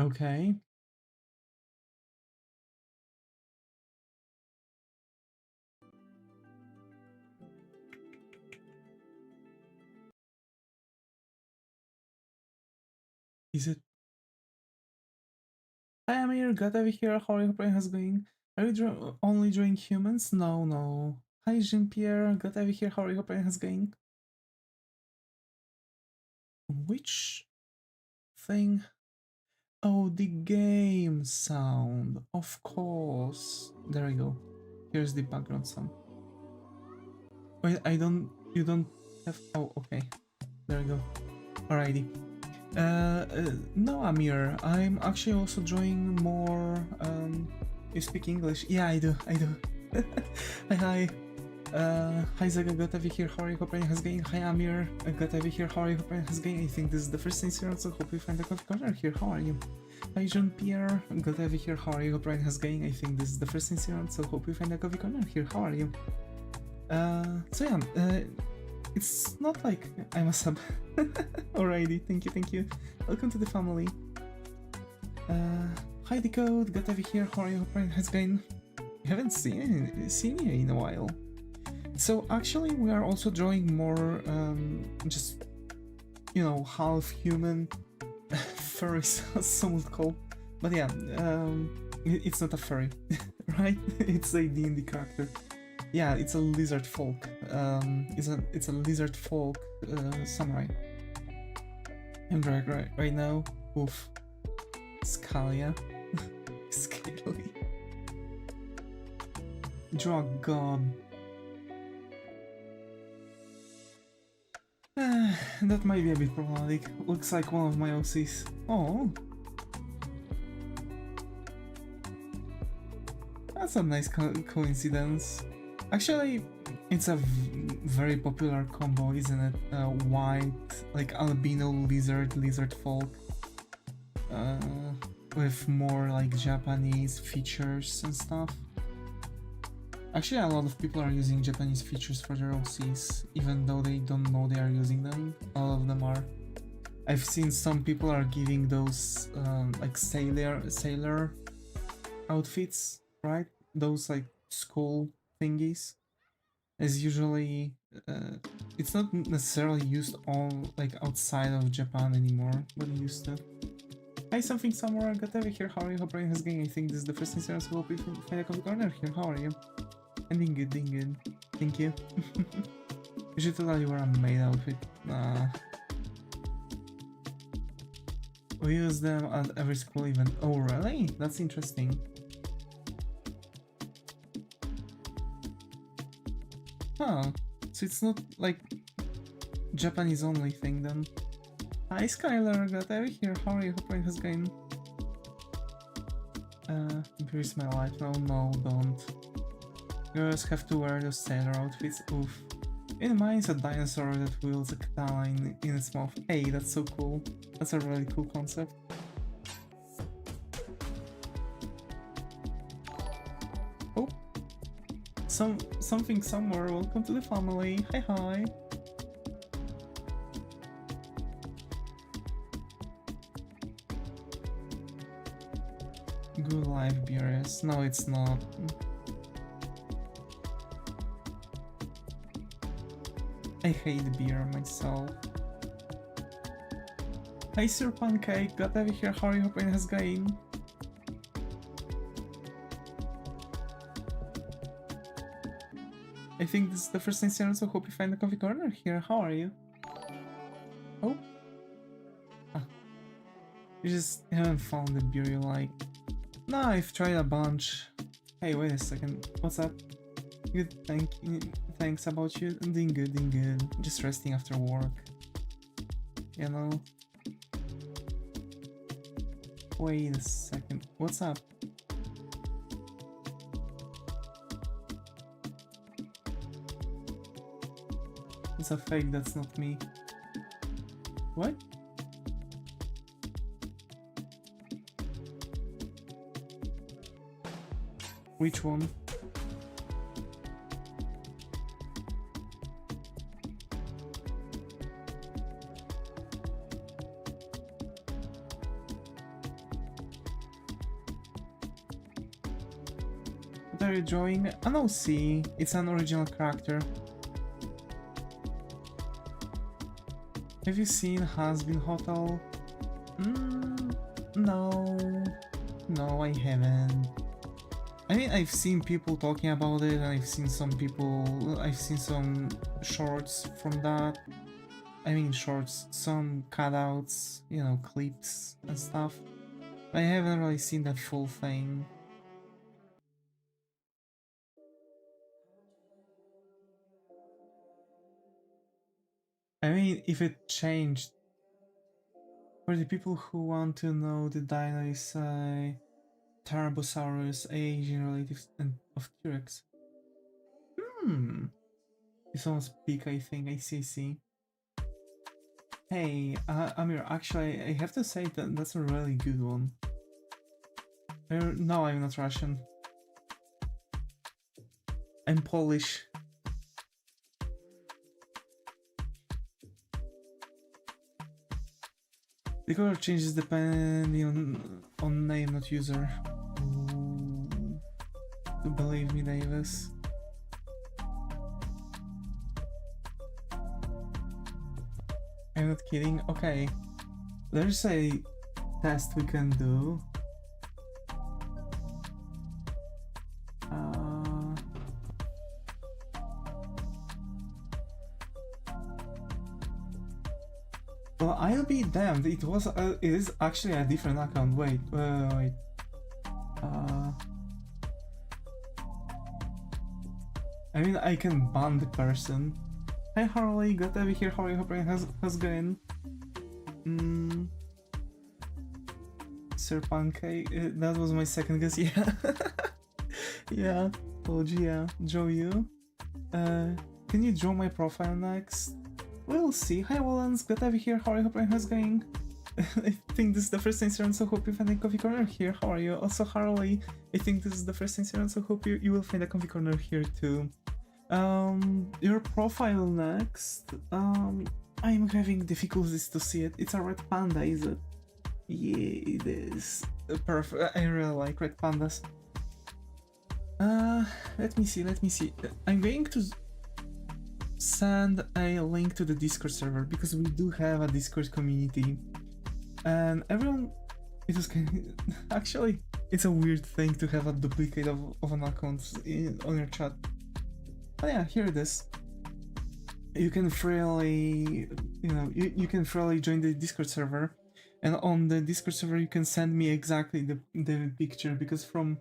Okay. Is it? Hi, Amir. Glad to be here. How are your brain has going? Are you only drawing humans? No, no. Hi, Jean-Pierre. Glad to be here. How are your brain has going? Which thing? Oh, the game sound. Of course. There we go. Here's the background sound. Wait, you don't have, oh, okay. There we go. Alrighty. No, Amir. I'm actually also drawing more, you speak English? Yeah, I do. Hi, hi. Hi Zaga, glad to be here. How are you? Hope everything has going. Hi Amir, glad to be here. How are you? Hope everything has going. I think this is the first incident, so hope you find a coffee corner here. How are you? Hi Jean Pierre, glad to be here. How are you? Hope everything has going. I think this is the first incident, so hope you find a coffee corner here. How are you? So yeah, it's not like I'm a sub. Alrighty, thank you. Welcome to the family. Hi Decode, glad to be here. How are you? Hope everything has going. You haven't seen me in a while. So actually we are also drawing more just, you know, half human furries, as some would call. But yeah, it's not a furry, right? It's a D&D character. Yeah, it's a lizard folk. It's a lizard folk samurai. And right now, oof, Scalia, Scaly, draw a god. That might be a bit problematic. Looks like one of my OCs. Oh, that's a nice coincidence. Actually, it's a very popular combo, isn't it? White, like albino lizard folk, with more like Japanese features and stuff. Actually, a lot of people are using Japanese features for their OCs, even though they don't know they are using them. All of them are. I've seen some people are giving those like sailor outfits, right? Those like school thingies. As usually, it's not necessarily used all like outside of Japan anymore, but it used to. Hi, something somewhere. Got over here. How are you? Hope everything has going. I think this is the first instance. Hope you find a coffee corner here. How are you? I'm doing good, doing good. Thank you. You should totally wear a maid outfit. Nah. We use them at every school event. Oh, really? That's interesting. Huh. So it's not like Japanese only thing then. Hi Skylar, glad to be here. How are you? Hope everything has going. Increase my life. No, don't. Girls have to wear those sailor outfits. Oof. In mine is a dinosaur that wields a katana in its mouth. Hey, that's so cool. That's a really cool concept. Oh. Something somewhere. Welcome to the family. Hi. Good life, BRS. No, it's not. I hate beer myself. Hi Sir Pancake, glad to be here. How are you? Hope it has going. I think this is the first incident, so hope you find the coffee corner here. How are you? Oh? Ah. You just haven't found the beer you like. Nah, I've tried a bunch. Hey, wait a second. What's up? Good, thanks about you. I'm doing good. Just resting after work. You know? Wait a second. What's up? It's a fake, that's not me. What? Which one? What are you drawing? An OC. It's an original character. Have you seen Has-Been Hotel? No. No, I haven't. I mean, I've seen people talking about it, and I've seen some shorts from that. I mean shorts, some cutouts, you know, clips and stuff. I haven't really seen that full thing. I mean, if it changed, for the people who want to know, the dino is a Tarbosaurus, Asian relative of T-Rex. This one's big, I think. I see. Hey, Amir, actually, I have to say that that's a really good one. No, I'm not Russian. I'm Polish. The color changes depending on name, not user. Ooh. Believe me, Davis. I'm not kidding. Okay, there's a test we can do. Well, I'll be damned. It is actually a different account. Wait. I mean, I can ban the person. Hi Harley, glad to be here. How are you? Hope how's going? Sir Pancake, that was my second guess. Yeah, yeah. OG, yeah. Joe, you. Can you draw my profile next? We'll see. Hi Wallens, glad to be here. How are you? Hope how's going? I think this is the first incident, so hope you find a coffee corner here. How are you? Also Harley, I think this is the first incident, so hope you will find a coffee corner here too. Your profile next. I'm having difficulties to see it. It's a red panda, is it? Yeah, it is. Perfect. I really like red pandas. Let me see. I'm going to send a link to the Discord server because we do have a Discord community, and everyone. It is actually, it's a weird thing to have a duplicate of an account on your chat. But yeah, here it is. You can freely, you can freely join the Discord server, and on the Discord server you can send me exactly the picture, because from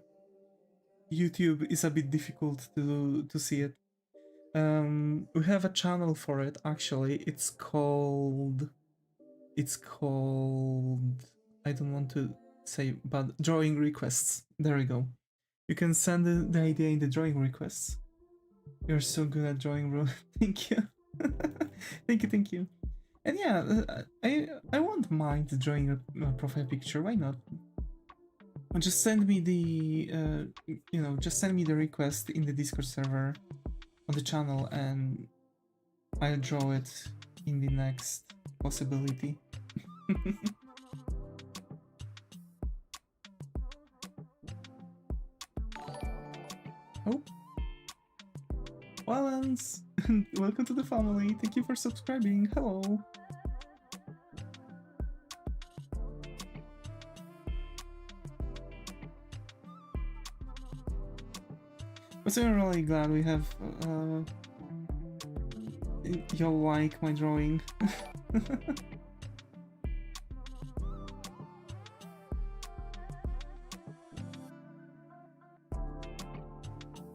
YouTube it's a bit difficult to see it. We have a channel for it actually. It's called. I don't want to say, but drawing requests. There we go. You can send the idea in the drawing requests. You're so good at drawing, bro. Thank you. thank you. And yeah, I won't mind drawing a profile picture. Why not? Just send me the just send me the request in the Discord server on the channel, and I'll draw it in the next possibility. Oh. Wallens! Welcome to the family. Thank you for subscribing. Hello. But I'm really glad we have you'll like my drawing.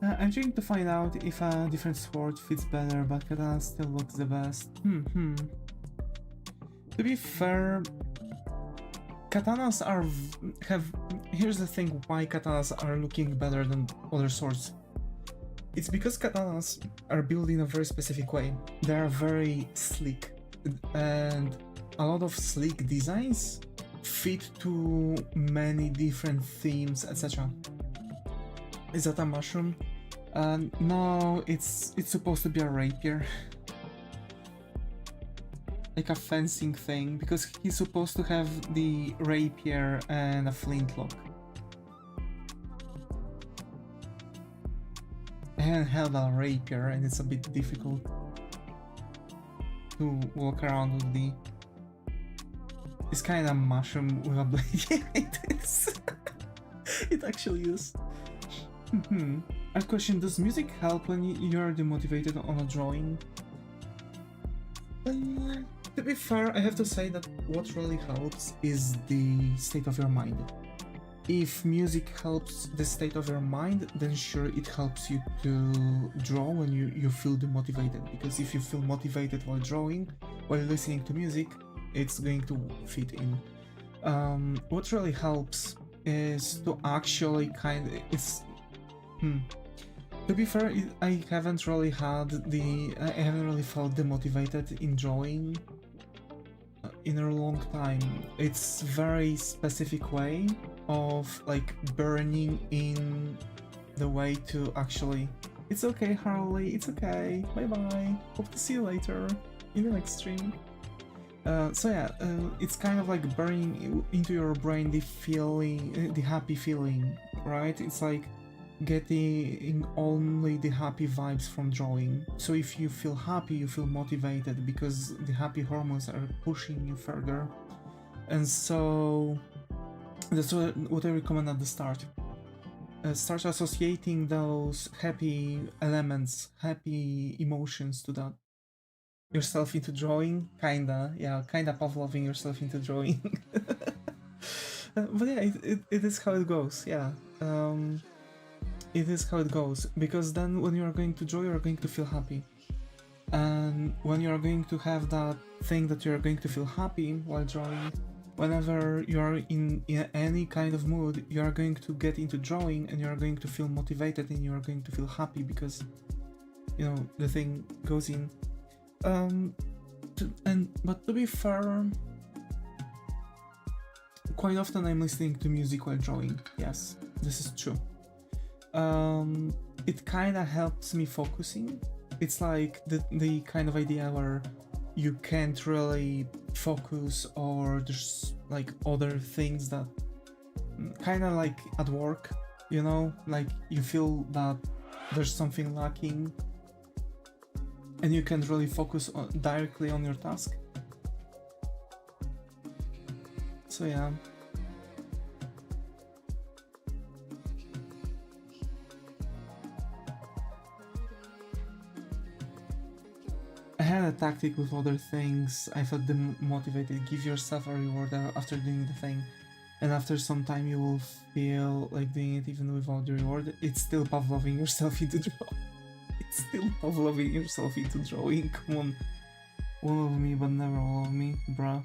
I'm trying to find out if a different sword fits better, but katana still looks the best. To be fair, katanas here's the thing why katanas are looking better than other swords. It's because katanas are built in a very specific way. They are very sleek, and a lot of sleek designs fit to many different themes, etc. Is that a mushroom? No, it's supposed to be a rapier. Like a fencing thing, because he's supposed to have the rapier and a flintlock. haven't held a rapier and it's a bit difficult to walk around with the... It's kind of mushroom with a blade. Yeah, it is. It actually is. A question, does music help when you're demotivated on a drawing? To be fair, I have to say that what really helps is the state of your mind. If music helps the state of your mind, then sure, it helps you to draw when you feel demotivated. Because if you feel motivated while drawing, while listening to music, it's going to fit in. What really helps is to actually to be fair, I haven't really felt demotivated in drawing in a long time. It's very specific way of like burning in the way to actually, it's okay Harley, it's okay, bye bye, hope to see you later in the next stream. So yeah, it's kind of like burning into your brain the feeling, the happy feeling, right? It's like getting only the happy vibes from drawing. So if you feel happy, you feel motivated because the happy hormones are pushing you further. And so that's what I recommend at the start. Start associating those happy elements, happy emotions to that. Yourself into drawing, kinda Pavloving yourself into drawing. But yeah, it is how it goes, yeah. It is how it goes, because then when you are going to draw, you are going to feel happy. And when you are going to have that thing that you are going to feel happy while drawing, whenever you are in any kind of mood, you are going to get into drawing and you are going to feel motivated and you are going to feel happy because, you know, the thing goes in. But to be fair, quite often I'm listening to music while drawing. Yes, this is true. It kind of helps me focusing. It's like the kind of idea where you can't really focus, or there's like other things that kind of like at work, you know, like you feel that there's something lacking and you can't really focus directly on your task. So yeah. I had a tactic with other things. I felt demotivated. Give yourself a reward after doing the thing, and after some time you will feel like doing it even without the reward. It's still Pavloving yourself into drawing. It's still Pavloving yourself into drawing. Come on. One of me, but never all of me, bruh.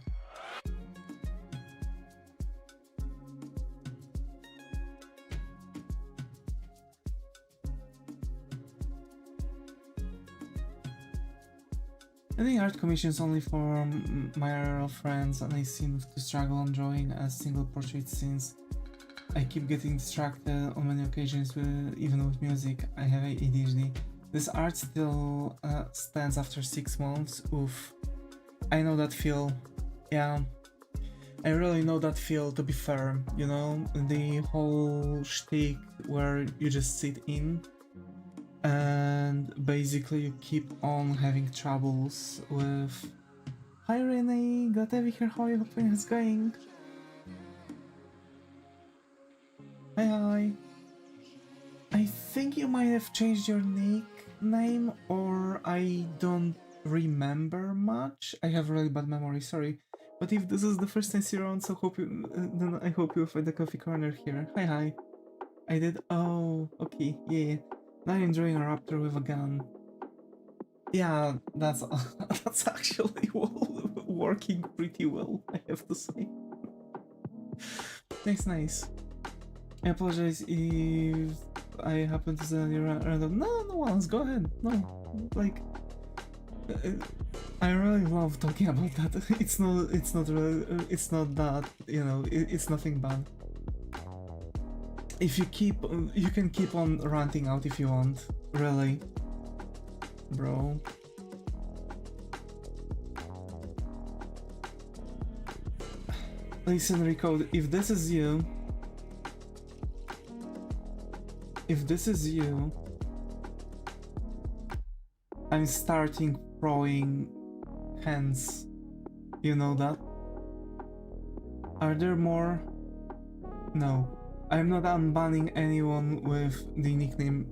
I think art commissions only for my IRL friends, and I seem to struggle on drawing as single portrait since I keep getting distracted on many occasions, even with music. I have ADHD. This art still stands after 6 months. Oof. I know that feel. Yeah. I really know that feel, to be fair. You know, the whole shtick where you just sit in and basically you keep on having troubles with... Hi Renee, glad to have you here, how are you? Hope it's going? Hi. I think you might have changed your nickname, or I don't remember much. I have really bad memory, sorry. But if this is the first time I see you around, so then I hope you find the coffee corner here. Hi. I did. Oh, okay, yeah. Now I'm drawing a raptor with a gun. Yeah, that's actually working pretty well, I have to say. Nice. I apologize if I happen to say random. No one's. Go ahead. No, like, I really love talking about that. It's not really. It's not that, you know. It's nothing bad. If you can keep on ranting out if you want, really, bro. Listen, Rico, if this is you, I'm starting throwing hands. You know that? Are there more? No. I'm not unbanning anyone with the nickname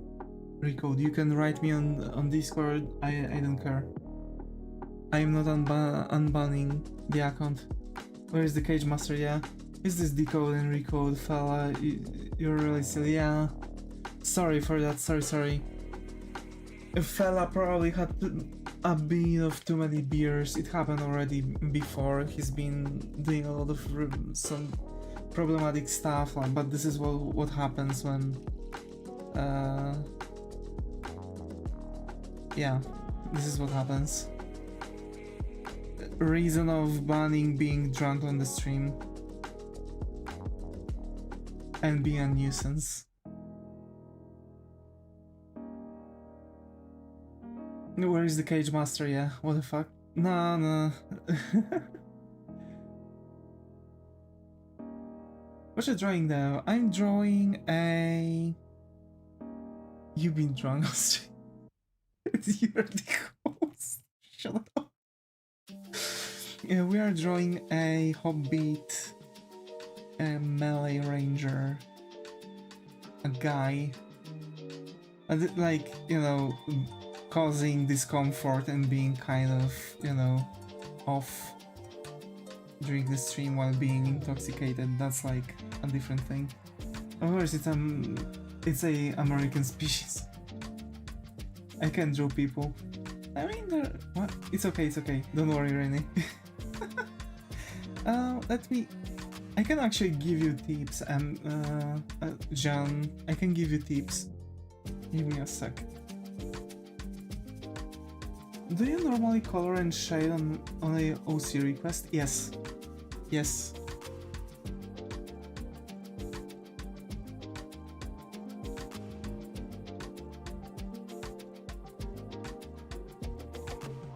Recode. You can write me on Discord. I don't care. I'm not unbanning the account. Where is the Cage Master? Yeah. Is this decode and recode, fella? You're really silly. Yeah. Sorry for that. Sorry. A fella probably had a bit of too many beers. It happened already before. He's been doing a lot of some problematic stuff, but this is what happens when yeah, this is what happens. Reason of banning being drunk on the stream and being a nuisance. Where is the Cage Master? Yeah, what the fuck? No. What you drawing though? I'm drawing a... You've been drunk on stream. You're the host. Shut up. Yeah, we are drawing a Hobbit, a melee ranger, a guy, like, you know, causing discomfort and being kind of, you know, off during the stream while being intoxicated. That's like a different thing. Of course, it's a American species. I can draw people. I mean, what? It's okay. Don't worry, Rennie. I can actually give you tips, Jan. I can give you tips. Give me a sec. Do you normally color and shade on a OC request? Yes.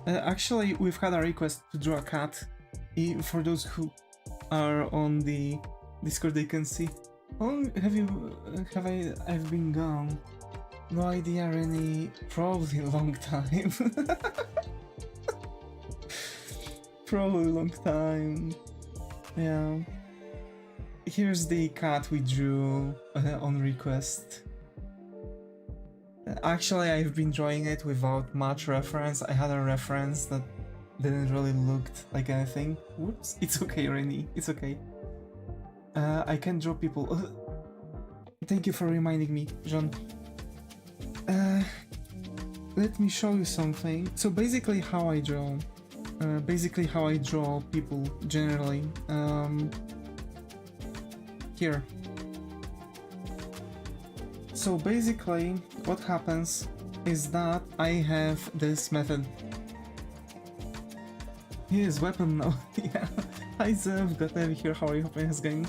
Actually, we've had a request to draw a cat. For those who are on the Discord, they can see. How long I've been gone? No idea, Rennie. Probably a long time. Probably a long time. Yeah. Here's the cat we drew on request. Actually, I've been drawing it without much reference. I had a reference that didn't really look like anything. Whoops. It's okay, Rennie. It's okay. I can draw people. Thank you for reminding me, John. Let me show you something. So basically how I draw. People generally. Here. So basically what happens is that I have this method. Here's weapon now. Yeah. Hi Zev, glad to have you here. How are you? Hoping it's going.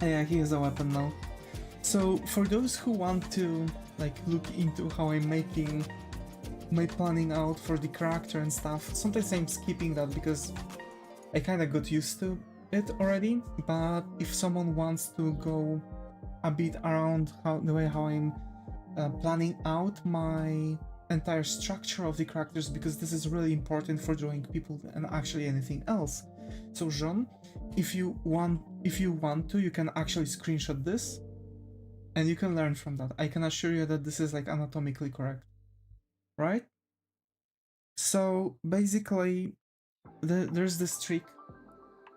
Yeah, he is a weapon now. So for those who want to like look into how I'm making my planning out for the character and stuff, sometimes I'm skipping that because I kinda got used to it already, but if someone wants to go a bit around the way how I'm planning out my entire structure of the characters, because this is really important for drawing people and actually anything else. So Jean, if you want to, you can actually screenshot this and you can learn from that. I can assure you that this is like anatomically correct, right? So basically there's this trick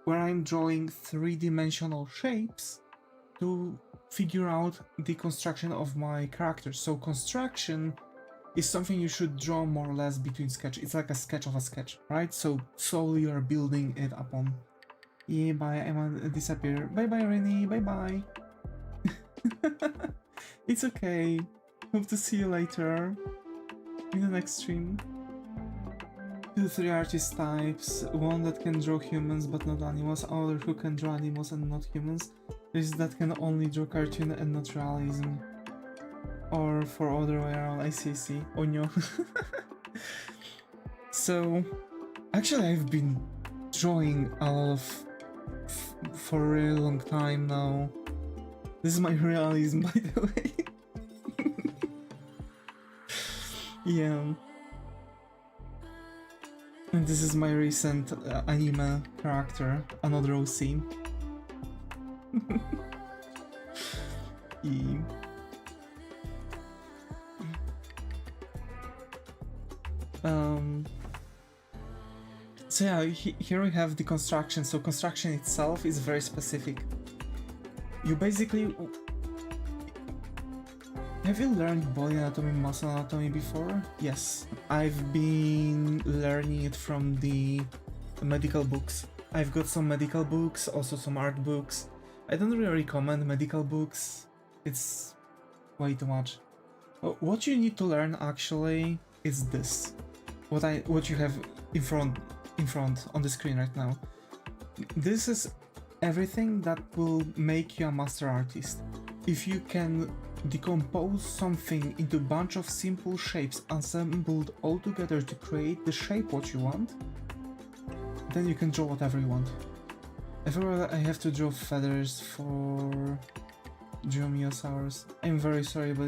where I'm drawing three-dimensional shapes to figure out the construction of my characters. So construction is something you should draw more or less between sketch. It's like a sketch of a sketch, right? So slowly you're building it upon. Yeah, bye, Emma disappear. Bye bye, Rennie, bye bye. It's okay. Hope to see you later in the next stream. 2-3 artist types, one that can draw humans but not animals, other who can draw animals and not humans. There's that can only draw cartoon and not realism. Or for other way around, I see. Oh no. So, actually I've been drawing a lot of for a really long time now. This is my realism, by the way. Yeah. And this is my recent anime character, another OC. Yeah. So yeah, here we have the construction. So construction itself is very specific. You basically... Have you learned body anatomy, muscle anatomy before? Yes, I've been learning it from the medical books. I've got some medical books, also some art books. I don't really recommend medical books. It's way too much. What you need to learn actually is this. What you have in front on the screen right now. This is everything that will make you a master artist. If you can decompose something into a bunch of simple shapes assembled all together to create the shape what you want, then you can draw whatever you want. Everywhere I have to draw feathers for Dromaeosaurus. I'm very sorry, but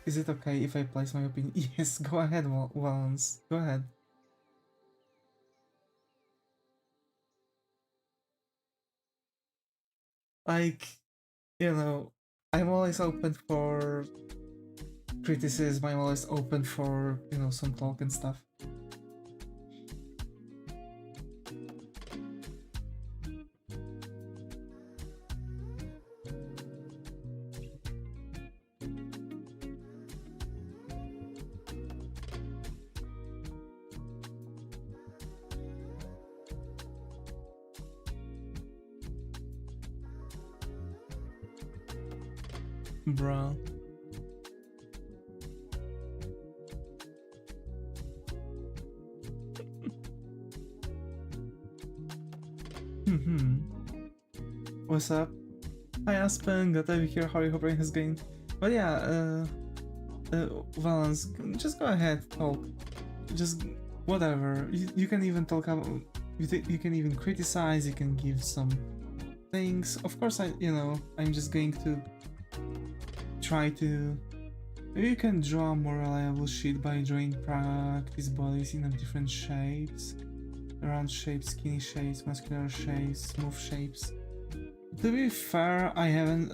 is it okay if I place my opinion? Yes, go ahead, Valence. Go ahead. Like, you know, I'm always open for criticism, I'm always open for, you know, some talk and stuff. Bruh. What's up? Hi Aspen, glad to be here, how are you hoping his game? But yeah, Valence, just go ahead, talk. Just whatever. You can even talk about... You can even criticize, you can give some things. Of course, I'm just going to try to... Maybe you can draw a more reliable sheet by drawing practice bodies in different shapes. Round shapes, skinny shapes, muscular shapes, smooth shapes. To be fair, I haven't...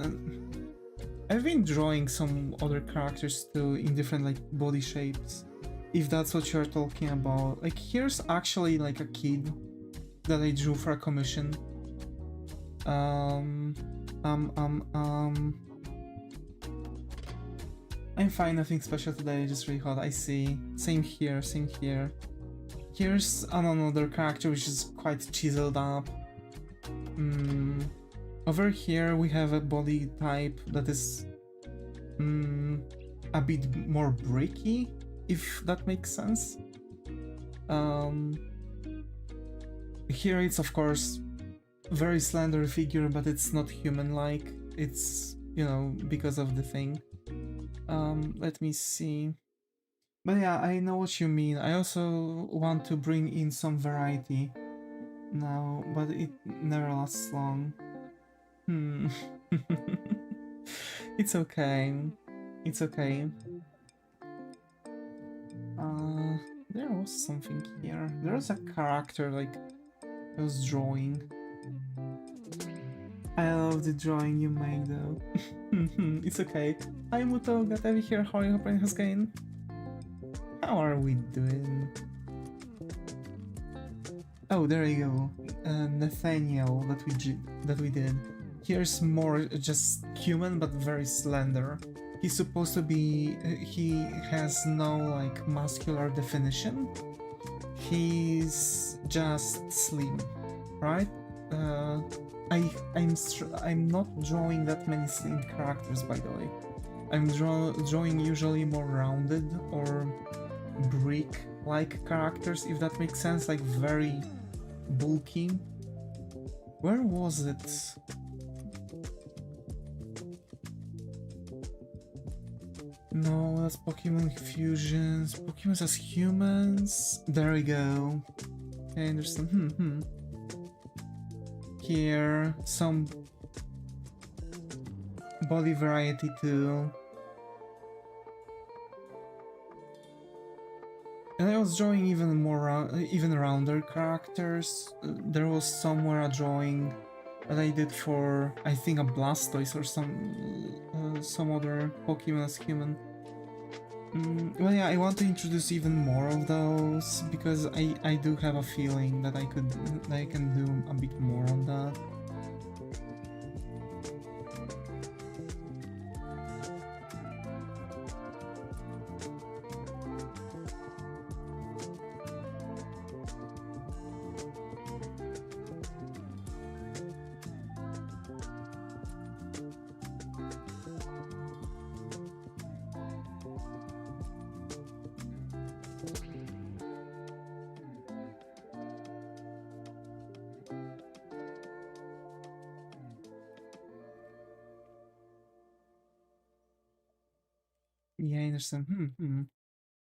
I've been drawing some other characters too in different like body shapes. If that's what you're talking about. Like here's actually like a kid that I drew for a commission. I'm fine, nothing special today, just really hot, I see. Same here, same here. Here's another character which is quite chiseled up. Over here we have a body type that is a bit more bricky, if that makes sense. Here it's of course very slender figure, but it's not human-like. It's, you know, because of the thing. Let me see. But yeah, I know what you mean. I also want to bring in some variety now, but it never lasts long. It's okay. It's okay. There was something here. There was a character like I was drawing. I love the drawing you made though. It's okay. Hi Muto, got over here, how are you hoping has gained? How are we doing? Oh, there you go. Nathaniel that we did. Here's more just human but very slender. He's supposed to be... he has no like muscular definition. He's just slim, right? I'm not drawing that many slim characters, by the way. I'm drawing usually more rounded or brick-like characters, if that makes sense, like very bulky. Where was it? No, that's Pokemon fusions. Pokemon as humans. There we go. Okay, I understand. Here, some body variety too. And I was drawing even more, even rounder characters. There was somewhere a drawing that I did for, I think, a Blastoise or some other Pokemon as human. Well, yeah, I want to introduce even more of those because I do have a feeling that I can do a bit more on that. Yeah, I understand.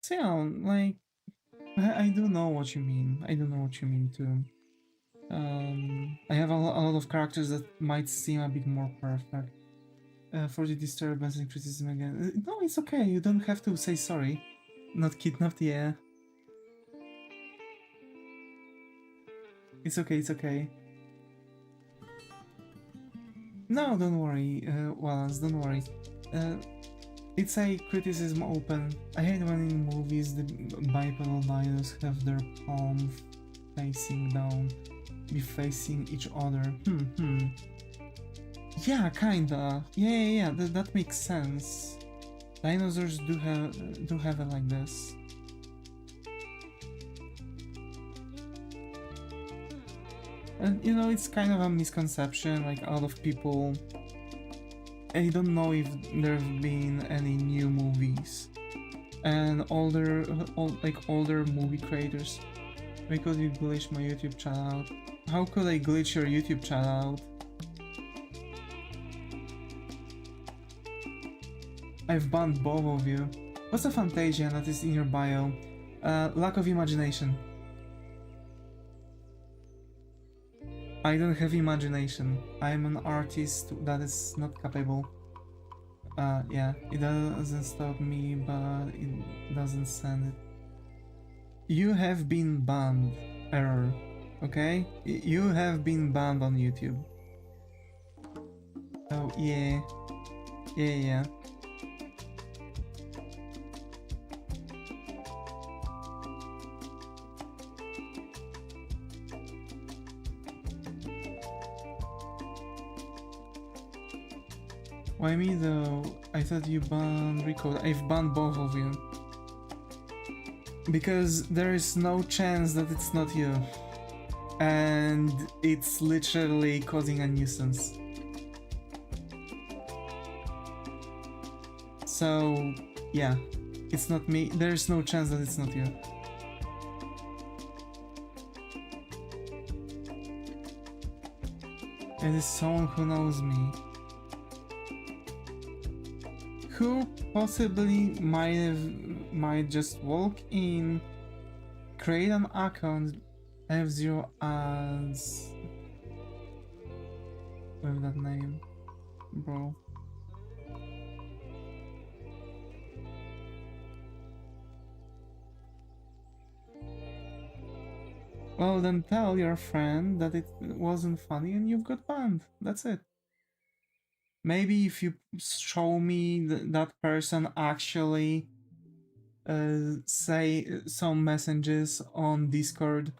So yeah, like I do know what you mean. I do know what you mean too. I have a lot of characters that might seem a bit more perfect. For the disturbance and criticism again. No, it's okay. You don't have to say sorry. Not kidnapped, yeah. It's okay. It's okay. No, don't worry, Wallace. Don't worry. It's a criticism open. I hate when in movies the bipedal dinos have their palm facing down, be facing each other. Yeah, kinda. Yeah. That makes sense. Dinosaurs do have it like this. And you know, it's kind of a misconception. Like a lot of people, I don't know if there have been any new movies and older movie creators. Why could you glitch my YouTube channel out? How could I glitch your YouTube channel out? I've banned both of you. What's the Fantasia that is in your bio? Lack of imagination. I don't have imagination. I'm an artist that is not capable. Yeah, it doesn't stop me, but it doesn't send it. You have been banned. Error. Okay? You have been banned on YouTube. Oh, yeah. Yeah. Why me though? I thought you banned Recode. I've banned both of you. Because there is no chance that it's not you. And it's literally causing a nuisance. So, yeah. It's not me. There's no chance that it's not you. It is someone who knows me. Who possibly might just walk in, create an account, have 0 ads with that name, bro. Well, then tell your friend that it wasn't funny and you've got banned. That's it. Maybe if you show me that person actually say some messages on Discord,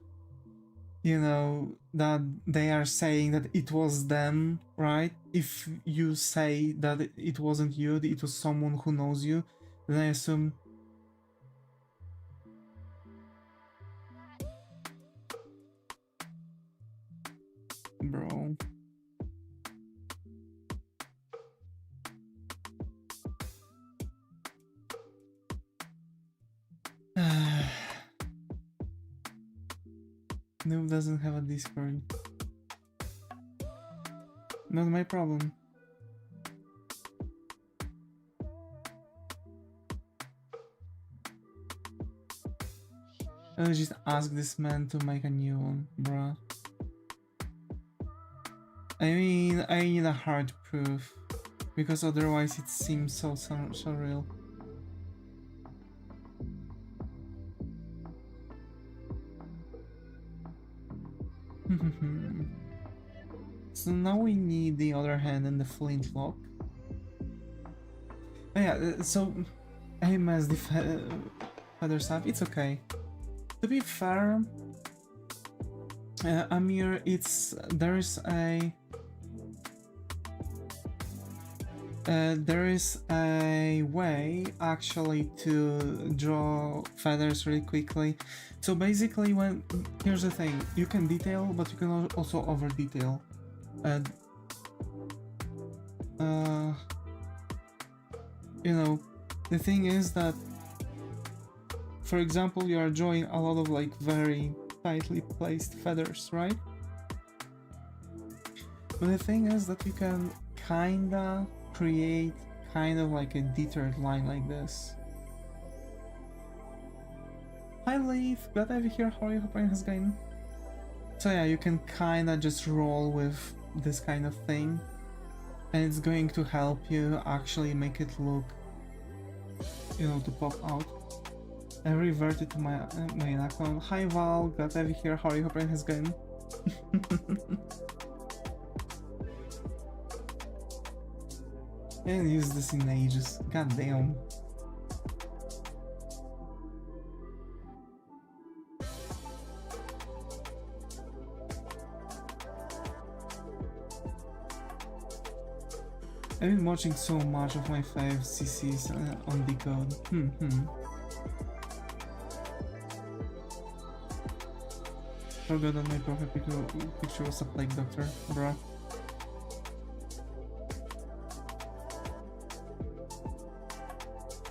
you know, that they are saying that it was them, right? If you say that it wasn't you, it was someone who knows you, then I assume... Bro. Noob doesn't have a Discord. Not my problem. I'll just ask this man to make a new one, bruh. I mean, I need a hard proof, because otherwise it seems so surreal. So now we need the other hand and the flintlock. Oh yeah, so I messed the feather stuff. It's okay. To be fair, Amir, there is a way actually to draw feathers really quickly. So basically, here's the thing: you can detail, but you can also over detail. You know, the thing is that, for example, you are drawing a lot of like very tightly placed feathers, right? But the thing is that you can kinda create kind of like a detailed line like this. Hi Leaf, glad to have you here. How are you? Hope has going. So yeah, you can kinda just roll with this kind of thing, and it's going to help you actually make it look, you know, to pop out. I reverted to my main account. Hi Val, glad to have you here. How are you? Hope has going. I haven't used this in ages. God damn. I've been watching so much of my 5cc's on Decode. Forgot that my profile picture was a plague doctor, bruh.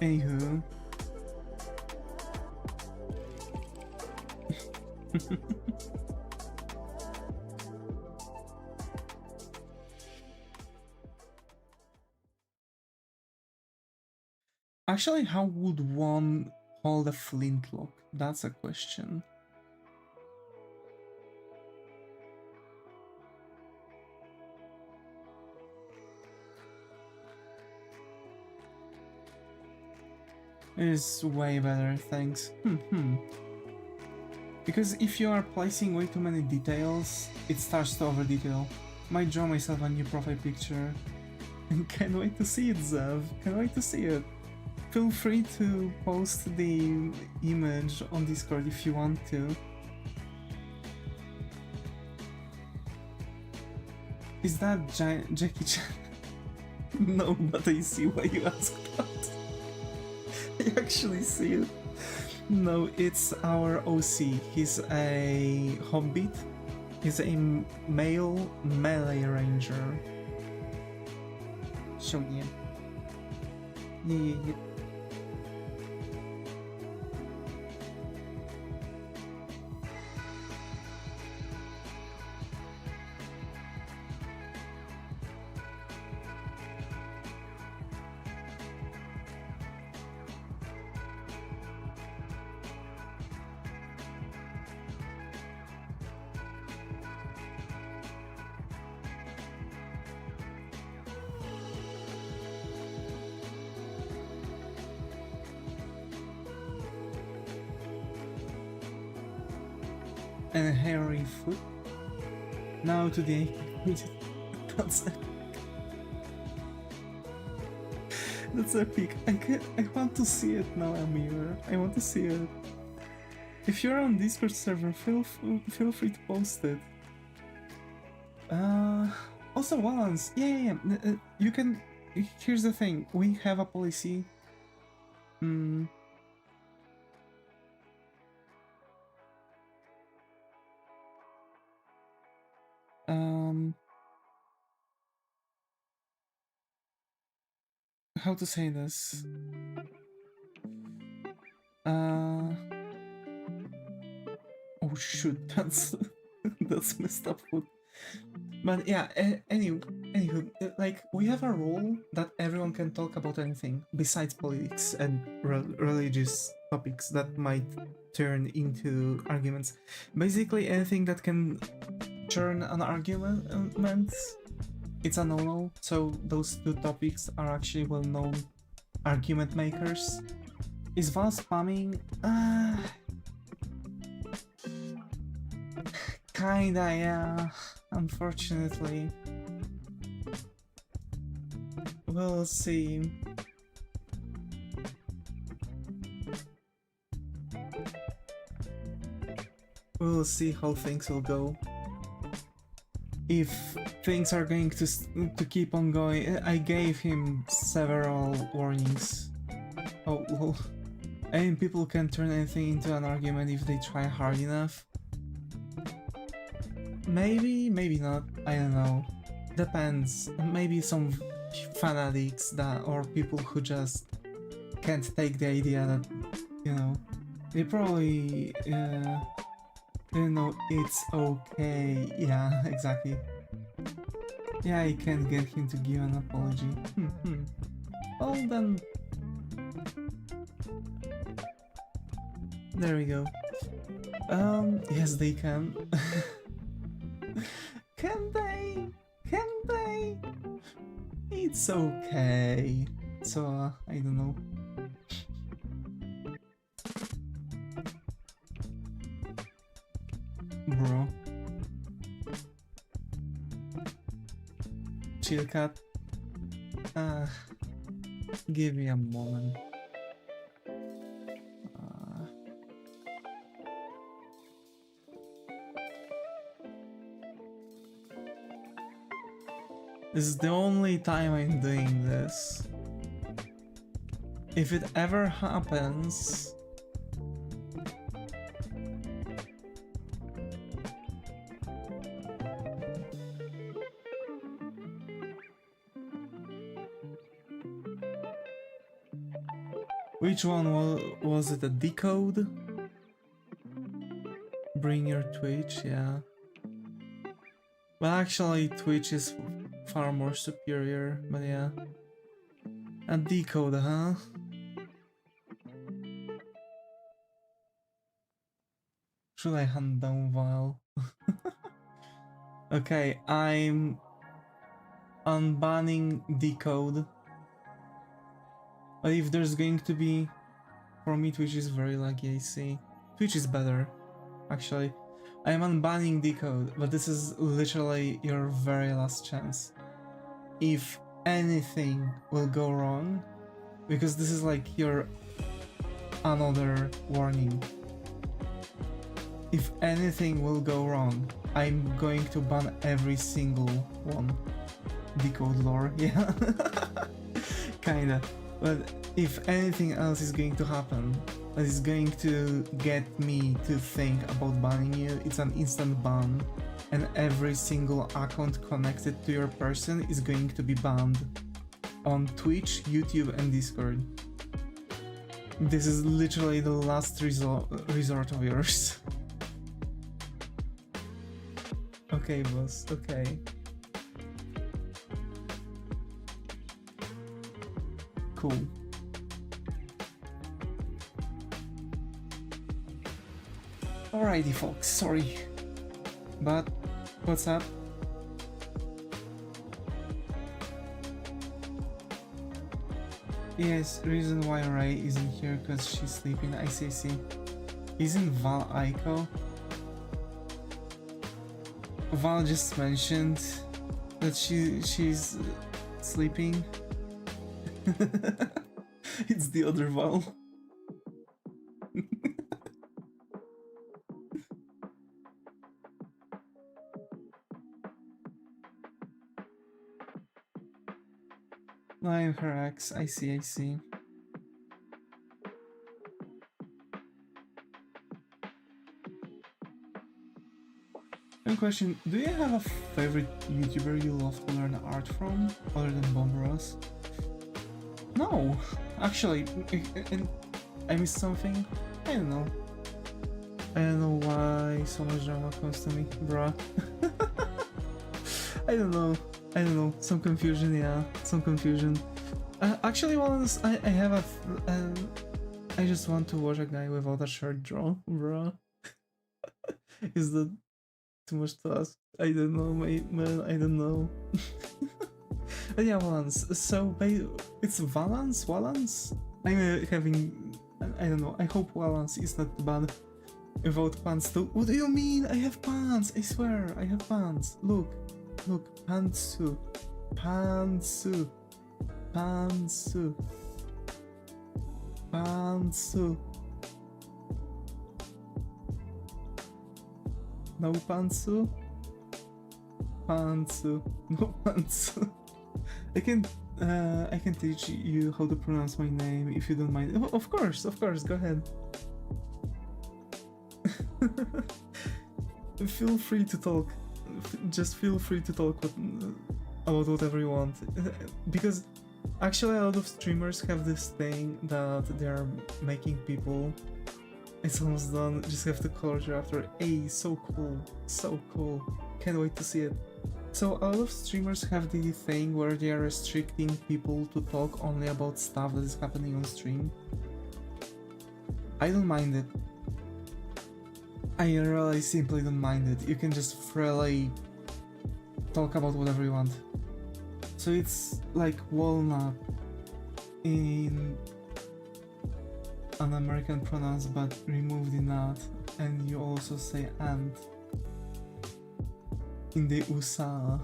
Anywho. Actually, how would one hold a flintlock? That's a question. It's way better, thanks. Because if you are placing way too many details, it starts to over detail. Might draw myself a new profile picture. Can't wait to see it, Zev. Can't wait to see it. Feel free to post the image on Discord if you want to. Is that Jackie Chan? No, but I see why you asked that. I actually see it. No, it's our OC. He's a hobbit. He's a male melee ranger. So yeah. Yeah. And a hairy foot. Now to the that's that's epic. I want to see it now, Amir. I want to see it. If you're on Discord server, feel free to post it. Also Valance. Yeah. You can. Here's the thing. We have a policy. How to say this? Oh shoot, that's that's messed up food. But yeah, anywho, like we have a rule that everyone can talk about anything besides politics and religious topics that might turn into arguments. Basically, anything that can turn an argument, it's a no-no. So those two topics are actually well-known argument makers. Is Val spamming? Kinda, yeah. Unfortunately. We'll see. We'll see how things will go. If things are going to keep on going, I gave him several warnings. Oh, well, I mean, people can turn anything into an argument if they try hard enough. Maybe, maybe not, I don't know. Depends. Maybe some fanatics that, or people who just can't take the idea that, you know, they probably, you know, it's okay. Yeah, exactly. Yeah, I can't get him to give an apology. Well then... There we go. Yes they can. Can they? Can they? It's okay. So, I don't know. Bro. Chill cat. Give me a moment. This is the only time I'm doing this. If it ever happens... Which one was it? A decode? Bring your Twitch, yeah. Well, actually, Twitch is far more superior, but yeah. A decode, huh? Should I hunt down Vile? Okay, I'm unbanning decode. But if there's going to be... For me, Twitch is very laggy, I see. Twitch is better, actually. I am unbanning decode, but this is literally your very last chance. If anything will go wrong, because this is like your another warning. If anything will go wrong, I'm going to ban every single one. Decode lore, yeah. Kinda. But if anything else is going to happen, that is going to get me to think about banning you, it's an instant ban. And every single account connected to your person is going to be banned. On Twitch, YouTube and Discord. This is literally the last resort of yours. Okay, boss, okay. Cool. Alrighty folks, sorry. But, what's up? Yes, reason why Ray isn't here because she's sleeping. I see. Isn't Val Aiko? Val just mentioned that she's sleeping. It's the other Val. I'm her ex. I see. One question, do you have a favorite YouTuber you love to learn art from, other than Bombros? No, actually, I missed something. I don't know. I don't know why so much drama comes to me, bruh. I don't know. Some confusion, yeah. Some confusion. Actually, once I have a... I just want to watch a guy without a shirt draw, bruh. Is that too much to ask? I don't know, man. I don't know. But yeah, Valance. So, it's Valance? I'm having... I don't know. I hope Valance is not bad. Without pants too. What do you mean? I have pants. I swear, I have pants. Look, pantsu, pantsu, pantsu, pantsu. No pantsu, pantsu, no pantsu. I can teach you how to pronounce my name if you don't mind. Oh, of course, go ahead. Feel free to talk. Just feel free to talk about whatever you want. Because actually a lot of streamers have this thing that they're making people. It's almost done, just have the closure after. Hey, so cool. Can't wait to see it. So a lot of streamers have the thing where they are restricting people to talk only about stuff that is happening on stream. I don't mind it. I really simply don't mind it. You can just freely talk about whatever you want. So it's like walnut in an American pronouns but remove the nut, and you also say ant in the USA.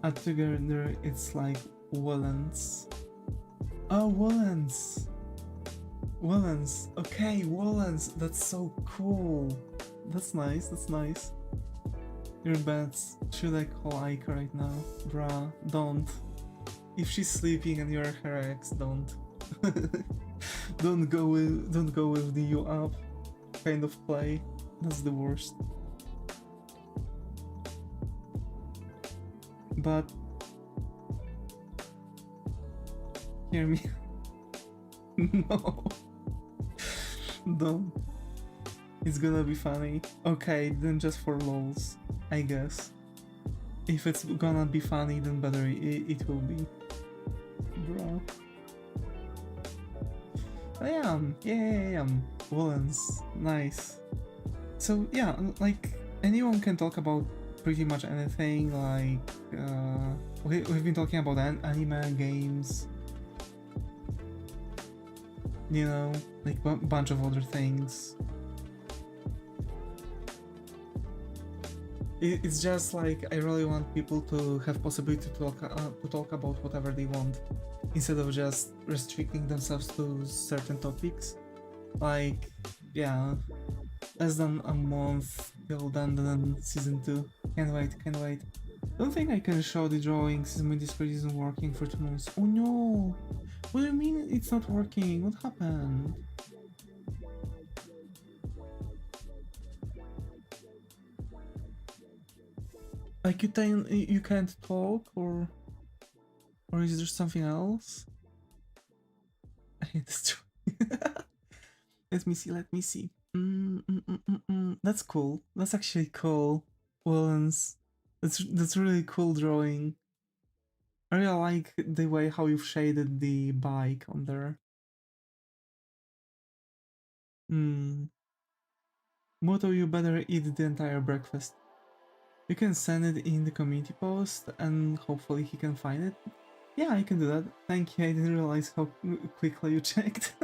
Add together it's like woolens. Oh, woolens! Woolens! Okay, woolens! That's so cool! That's nice. Your bets. Should I call Aika right now? Bruh, don't. If she's sleeping and you're her ex, don't. don't go with the you up kind of play. That's the worst. But hear me. No. Don't. It's gonna be funny. Okay, then just for lols, I guess. If it's gonna be funny, then better it will be. Bro. I am. Yeah. Woolens. Nice. So yeah, like anyone can talk about pretty much anything. Like we've been talking about anime, games, you know, like a bunch of other things. It's just like I really want people to have possibility to talk about whatever they want, instead of just restricting themselves to certain topics. Like, yeah, less than a month till then season 2. Can't wait. Don't think I can show the drawings since my Discord isn't working for 2 months. Oh no! What do you mean it's not working? What happened? Like you can't talk, or is there something else? I hate this drawing. Let me see. That's cool. That's actually cool. Wellens. That's really cool drawing. I really like the way how you've shaded the bike on there. Moto, you better eat the entire breakfast. You can send it in the community post and hopefully he can find it. Yeah, I can do that. Thank you, I didn't realize how quickly you checked.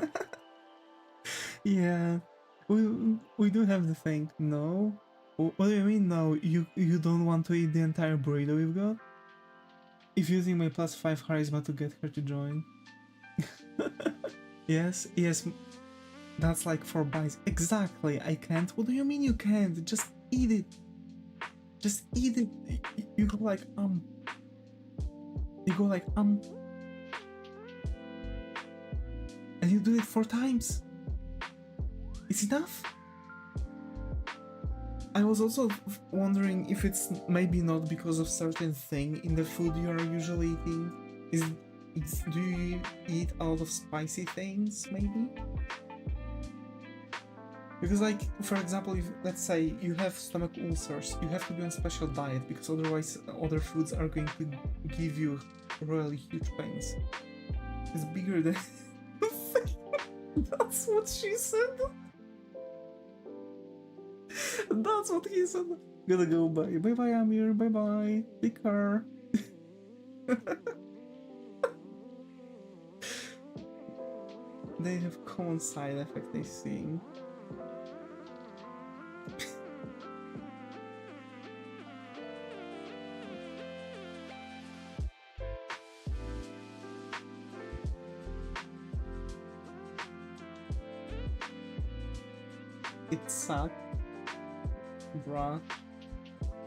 Yeah, we do have the thing. No? What do you mean no? You don't want to eat the entire burrito we've got? If using my +5 charisma to get her to join. Yes, that's like 4 bites. Exactly, I can't. What do you mean you can't? Just eat it. Just eat it. You go like, You go like, And you do it 4 times. It's enough? I was also wondering if it's maybe not because of certain thing in the food you are usually eating. Do you eat a lot of spicy things, maybe? Because like, for example, if let's say you have stomach ulcers, you have to be on special diet because otherwise other foods are going to give you really huge pains. It's bigger than... That's what she said. That's what he said. Gotta go, bye. Bye, Amir. Bye. Take care. they have common side effect, I see. It sucked, bruh.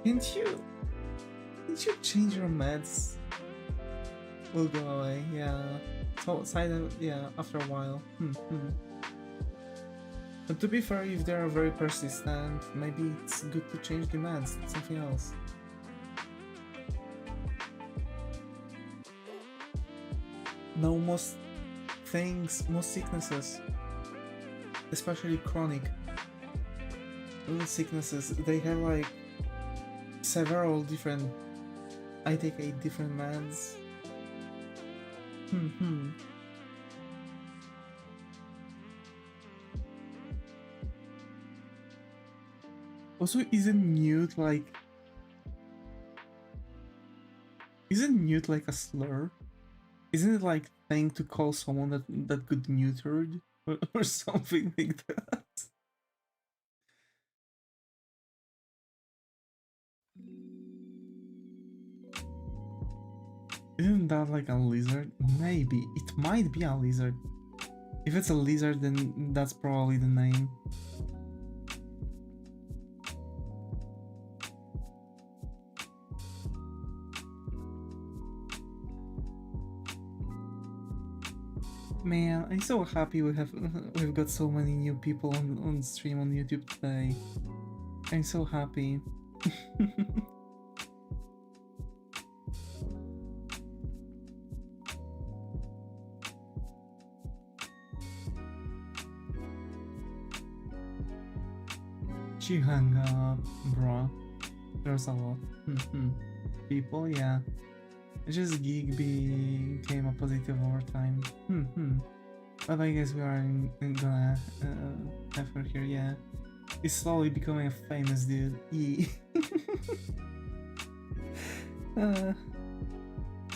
Didn't you change your meds? Will go away, yeah. So yeah, after a while. But to be fair, if they are very persistent, maybe it's good to change the meds, something else. No, most sicknesses, especially chronic sicknesses, they have like several different. I take 8 different meds. Also, isn't mute like a slur? Isn't it like thing to call someone that got neutered or something like that? Isn't that like a lizard? Maybe. It might be a lizard. If it's a lizard, then that's probably the name. Man, I'm so happy we've got so many new people on stream on YouTube today. I'm so happy. She hung up, bruh. There's a lot. People, yeah. Just Geek became a positive over time. But I guess we are gonna have her here, yeah. He's slowly becoming a famous dude.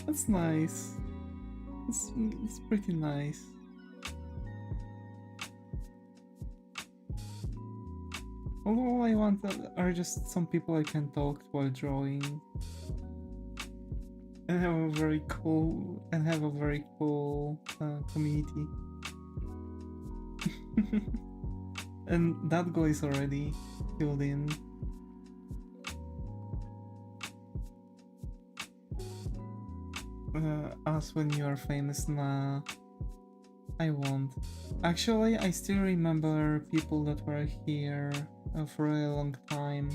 That's nice. It's pretty nice. All I want are just some people I can talk to while drawing. And have a very cool community. And that goal is already filled in. Ask when you are famous. Nah, I won't. Actually, I still remember people that were here for a long time.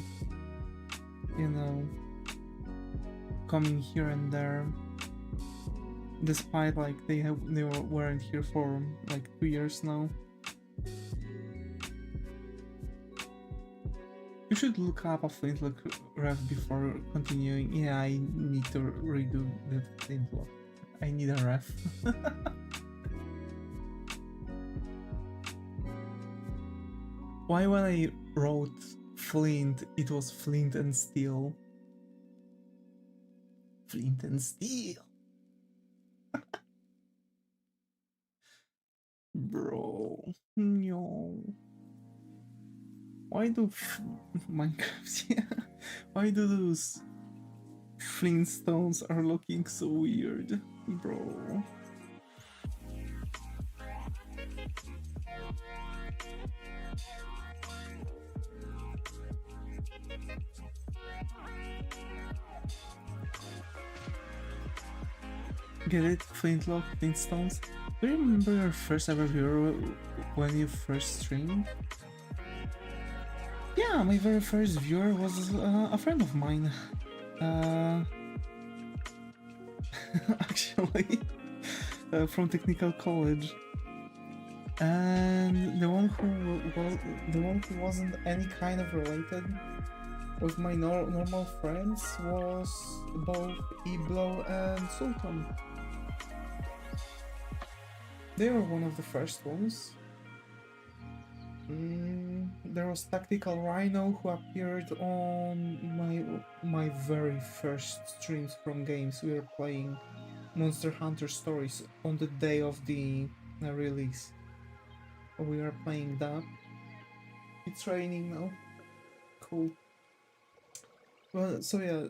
You know, coming here and there, despite like they weren't here for like 2 years now. You should look up a Flintlock ref before continuing. Yeah, I need to redo the Flintlock. I need a ref. Why when I wrote Flint, it was Flint and Steel? Flint and Steel. Bro, no. Why do Minecraft? Yeah. Why do those Flintstones are looking so weird, bro? Get it? Flintlock, Flintstones? Do you remember your first ever viewer when you first streamed? Yeah, my very first viewer was a friend of mine. Actually, from technical college. And the one who wasn't any kind of related with my normal friends was both Eblo and Sultan. They were one of the first ones. There was Tactical Rhino, who appeared on my very first streams from games. We were playing Monster Hunter Stories on the day of the release. We are playing that. It's raining now. Cool. Well, so yeah,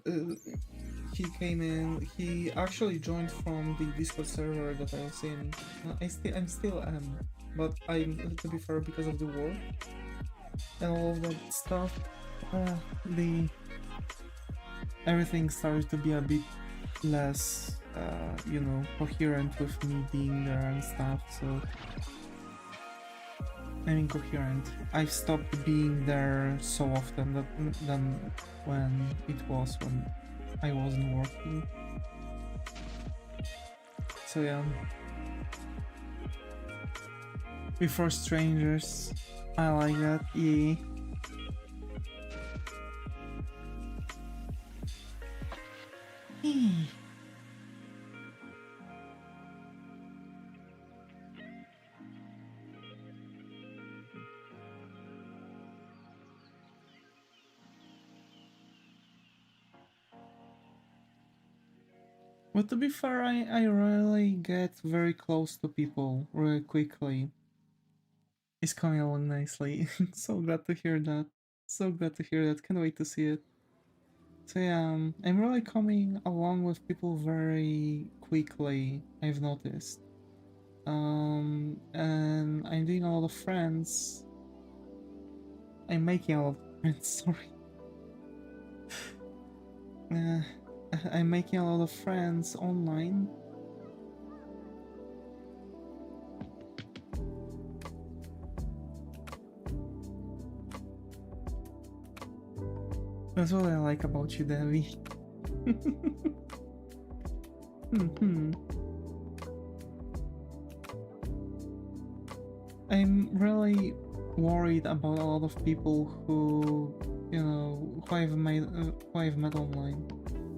he came in. He actually joined from the Discord server that I was in. I'm still am, but I'm, to be fair, because of the war and all of that stuff, the everything started to be a bit less, you know, coherent with me being there and stuff. So I mean, coherent. I've stopped being there so often than when it was when I wasn't working. So yeah. Before strangers, I like that. Yeah. But to be fair, I really get very close to people really quickly. It's coming along nicely. So glad to hear that. So glad to hear that. Can't wait to see it. So yeah, I'm really coming along with people very quickly, I've noticed. And I'm doing a lot of friends. I'm making a lot of friends, sorry. Uh, I'm making a lot of friends online. That's what I like about you, Devi. I'm really worried about a lot of people who, you know, who I've met online.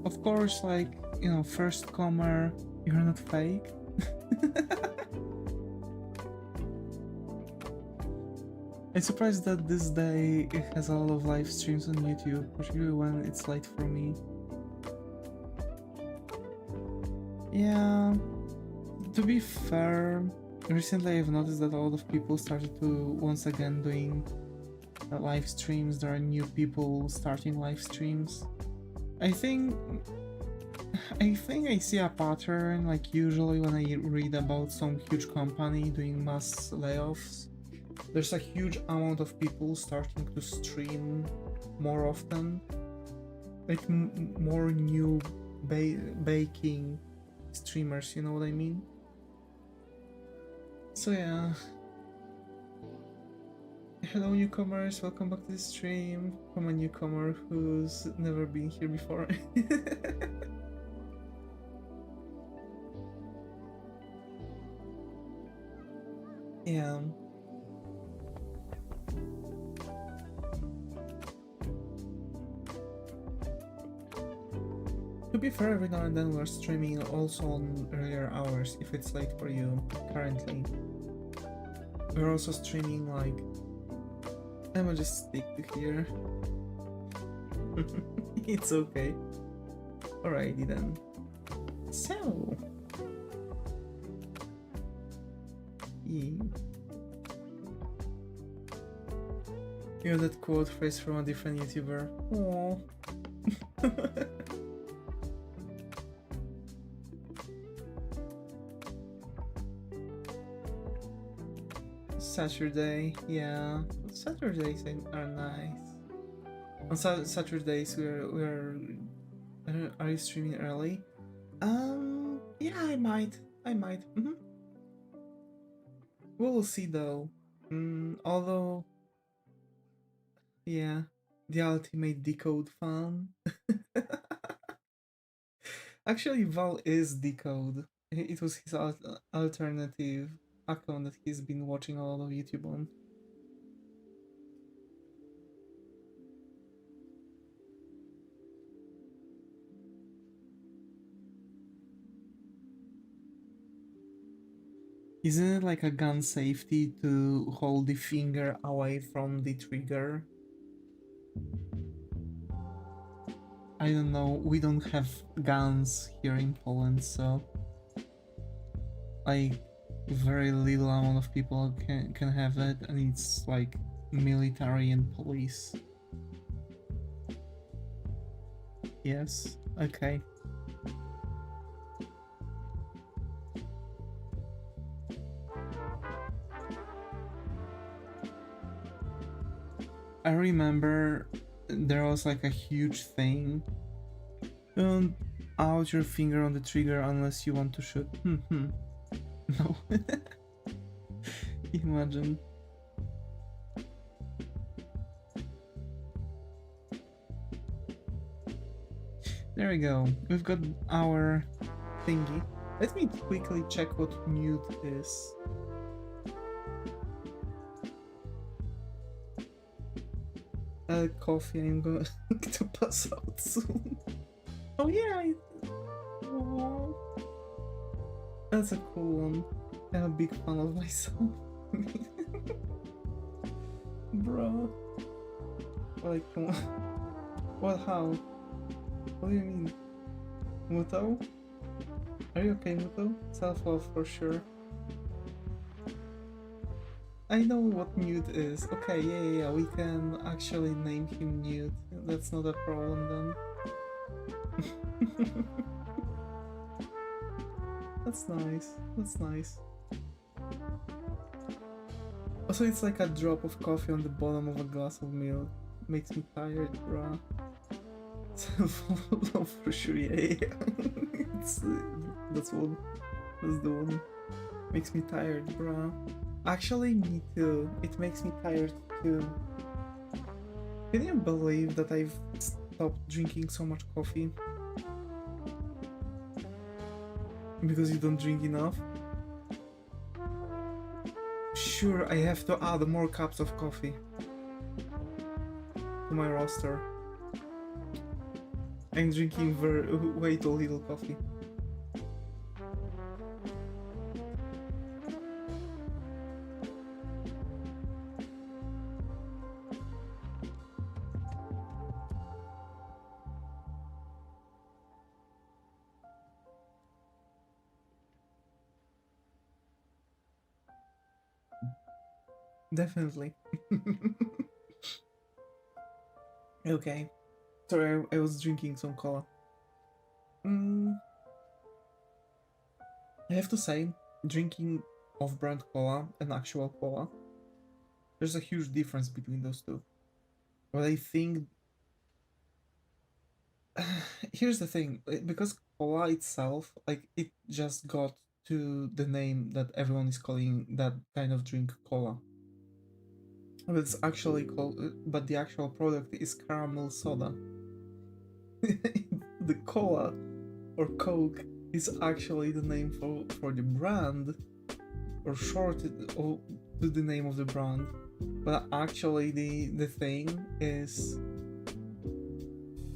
Of course, like, you know, first comer, you're not fake. I'm surprised that this day it has a lot of live streams on YouTube, particularly when it's late for me. Yeah, to be fair, recently I've noticed that a lot of people started to once again doing live streams. There are new people starting live streams. I think I see a pattern, like usually when I read about some huge company doing mass layoffs, there's a huge amount of people starting to stream more often, like more new baking streamers, you know what I mean? So yeah. Hello newcomers, welcome back to the stream from a newcomer who's never been here before. Yeah. To be fair, every now and then we're streaming also on earlier hours if it's late for you currently. We're also streaming like... I'ma just stick to here. It's okay. Alrighty then. So... yeah. You know that quote phrase from a different YouTuber. Aww. Saturday, yeah. Saturdays are nice. On Saturdays are you streaming early? Yeah, I might. We'll see though. Although, yeah, the ultimate decode fan. Actually, Val is decode. It was his alternative account that he's been watching a lot of YouTube on. Isn't it like a gun safety to hold the finger away from the trigger? I don't know, we don't have guns here in Poland, so... like, very little amount of people can have that, and it's like military and police. Yes, okay. I remember there was like a huge thing. Don't out your finger on the trigger unless you want to shoot. No. Imagine. There we go. We've got our thingy. Let me quickly check what mute is. Coffee, I'm going to pass out soon. Oh yeah, oh, that's a cool one. I'm a big fan of myself. Bro. Like, what, how? What do you mean? Muto? Are you okay, Muto? Self-love for sure. I know what Mute is. Okay, yeah, we can actually name him Mute. That's not a problem then. That's nice. That's nice. Also, it's like a drop of coffee on the bottom of a glass of milk. Makes me tired, bruh. Self-love for sure, yeah. That's the one. Makes me tired, bruh. Actually, me too. It makes me tired too. Can you believe that I've stopped drinking so much coffee? Because you don't drink enough? Sure, I have to add more cups of coffee to my roster. I'm drinking way too little coffee. Definitely. Okay. Sorry, I was drinking some cola. I have to say, drinking off-brand cola and actual cola, there's a huge difference between those two. But I think... here's the thing, because cola itself, like, it just got to the name that everyone is calling that kind of drink cola. But it's actually called, but the actual product is caramel soda. The cola or Coke is actually the name for the brand, or shorted to the name of the brand, but actually the thing is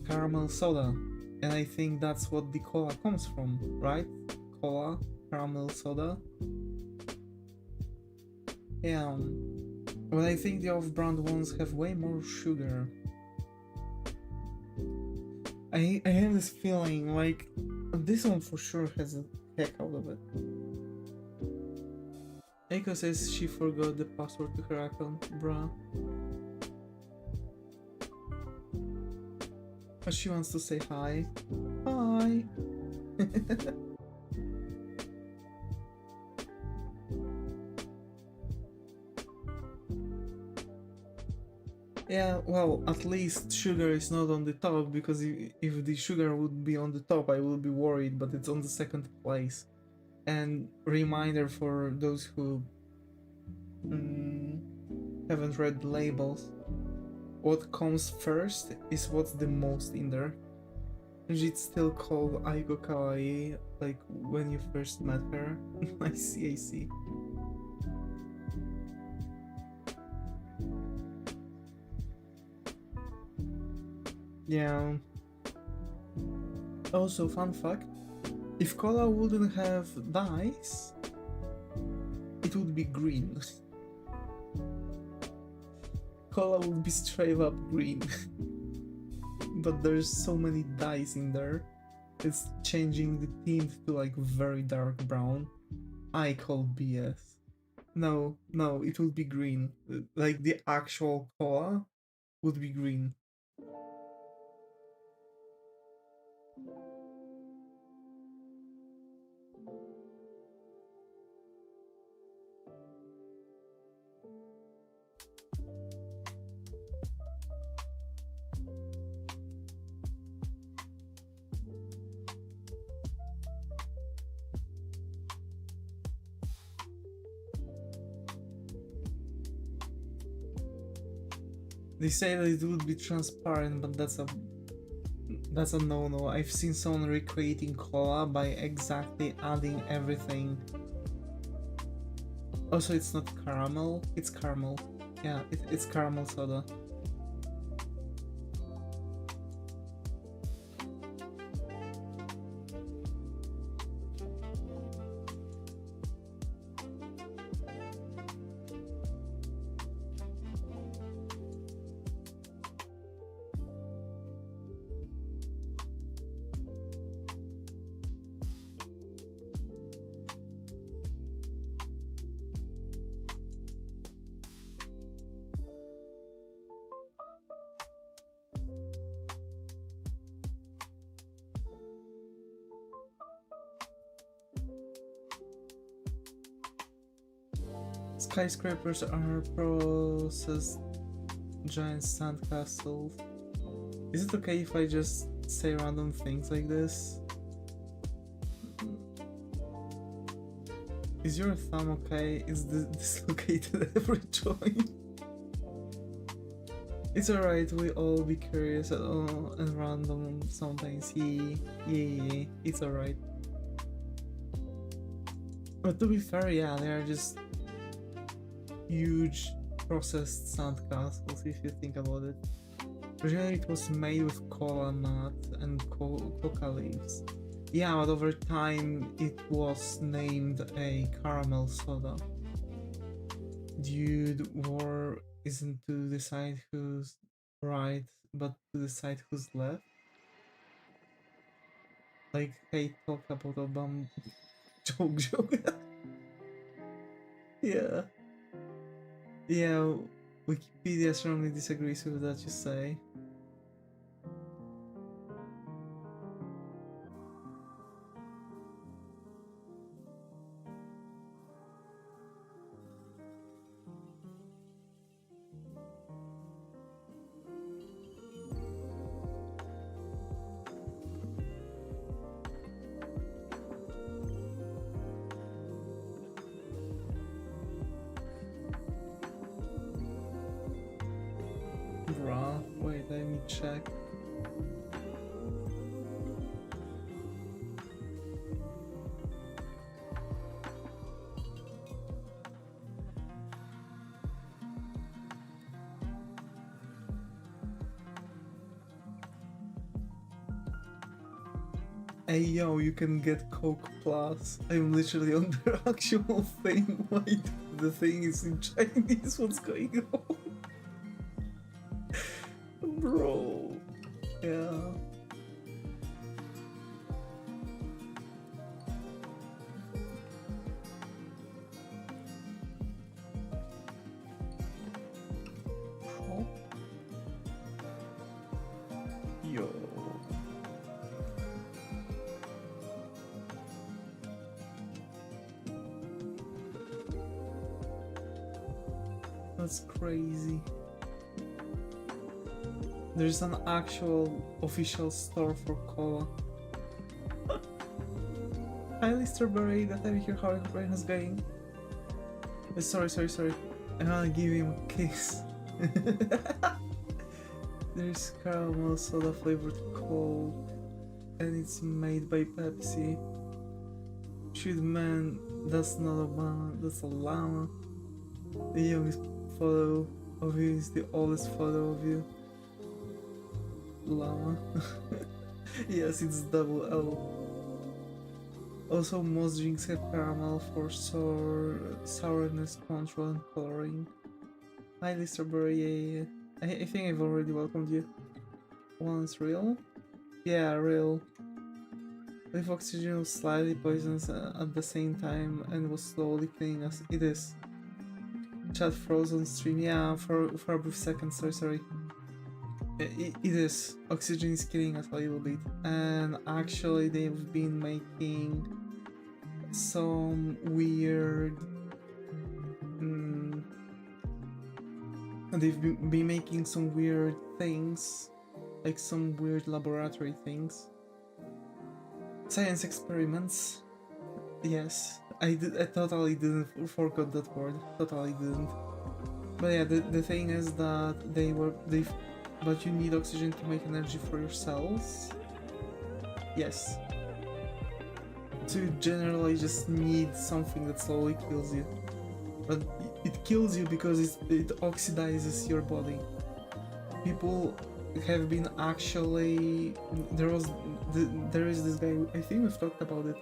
caramel soda, and I think that's what the cola comes from, right? Cola, caramel soda. Yeah, but I think the off-brand ones have way more sugar. I have this feeling like this one for sure has a heck out of it. Eiko says she forgot the password to her account, bruh. But she wants to say hi. Hi! Yeah, well, at least sugar is not on the top, because if the sugar would be on the top, I would be worried, but it's on the second place. And reminder for those who haven't read the labels, what comes first is what's the most in there. And it's still called Aiko Kawaii, like when you first met her. I see. Yeah. Also, fun fact, if cola wouldn't have dyes, it would be green. Cola would be straight up green. But there's so many dyes in there, it's changing the tint to like very dark brown. I call BS. No, no, it would be green. Like the actual cola would be green. They say that it would be transparent, but that's a no-no. I've seen someone recreating cola by exactly adding everything. Also, it's not caramel, it's caramel. Yeah, it's caramel soda. Skyscrapers are processed giant sandcastles. Is it okay if I just say random things like this? Is your thumb okay? Is this dislocated every joint? It's alright, we all be curious at all and random sometimes. Yeah, it's alright. But to be fair, yeah, they are just huge processed sandcastles if you think about it. Originally it was made with cola nut and coca leaves. Yeah, but over time it was named a caramel soda. Dude, war isn't to decide who's right, but to decide who's left. Like, hey, talk about Obama. Joke. Yeah. Yeah, Wikipedia strongly disagrees with that you say. Bruh, wait, let me check. Hey yo, you can get Coke Plus. I'm literally on the actual thing. Wait, the thing is in Chinese. What's going on? Bro. Yeah. Oh. Yo. That's crazy. There's an actual official store for cola. Hi, Strawberry, got to hear how your brain is going. Sorry. I'm gonna give him a kiss. There's caramel soda flavored Coke, and it's made by Pepsi. Shoot, man, that's not a banana, that's a llama. The youngest photo of you is the oldest photo of you. Llama. Yes, it's double L. Also, most drinks have caramel for sourness control and coloring. Hi, Strawberry. Yeah. I think I've already welcomed you. One is real? Yeah, real. If oxygen was slightly poisonous at the same time and was slowly killing us, it is. Chat frozen stream, yeah, for a brief second, sorry. It is. Oxygen is killing us a little bit, and actually they've been making some weird. They've been making some weird things, like some weird laboratory things. Science experiments. Yes, I totally didn't forgot that word. Totally didn't. But yeah, the thing is that but you need oxygen to make energy for your cells. Yes. So you generally just need something that slowly kills you. But it kills you because it oxidizes your body. People have been actually... There is this guy, I think we've talked about it.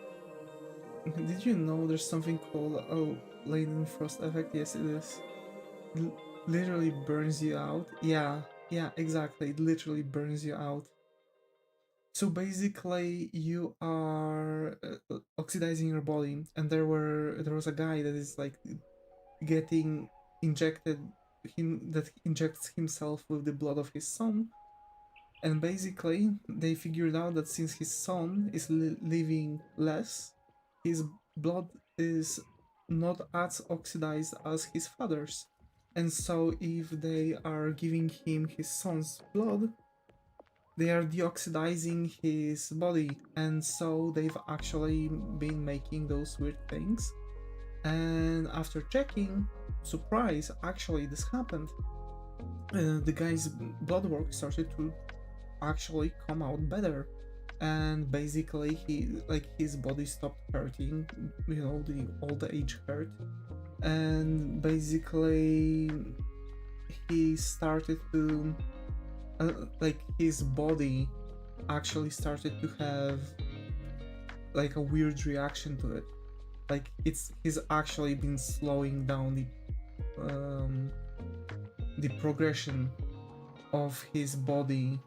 Did you know there's something called Laden Frost effect? Yes, it is. Literally burns you out. Yeah, exactly. It literally burns you out. So basically, you are oxidizing your body, and there was a guy that is like getting that injects himself with the blood of his son, and basically they figured out that since his son is living less, his blood is not as oxidized as his father's, and so if they are giving him his son's blood, they are deoxidizing his body, and so they've actually been making those weird things. And after checking, surprise, actually this happened. The guy's blood work started to actually come out better, and basically his body stopped hurting, you know, the old age hurt, and basically he started to his body actually started to have like a weird reaction to it. Like he's actually been slowing down the progression of his body.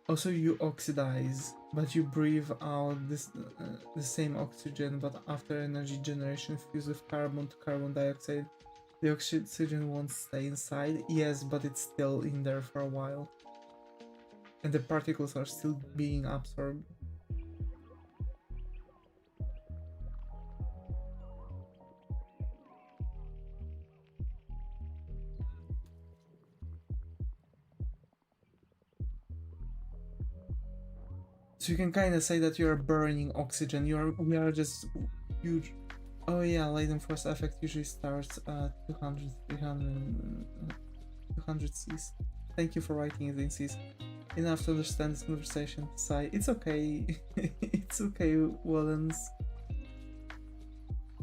Also, you oxidize, but you breathe out the same oxygen, but after energy generation fused with carbon to carbon dioxide, the oxygen won't stay inside. Yes, but it's still in there for a while. And the particles are still being absorbed. So you can kind of say that you're burning oxygen. We are just huge. Oh yeah, Laden Force effect usually starts at 200 Cs. Thank you for writing it in Cs. Enough to understand this conversation. Sigh. It's okay. It's okay, Wallens.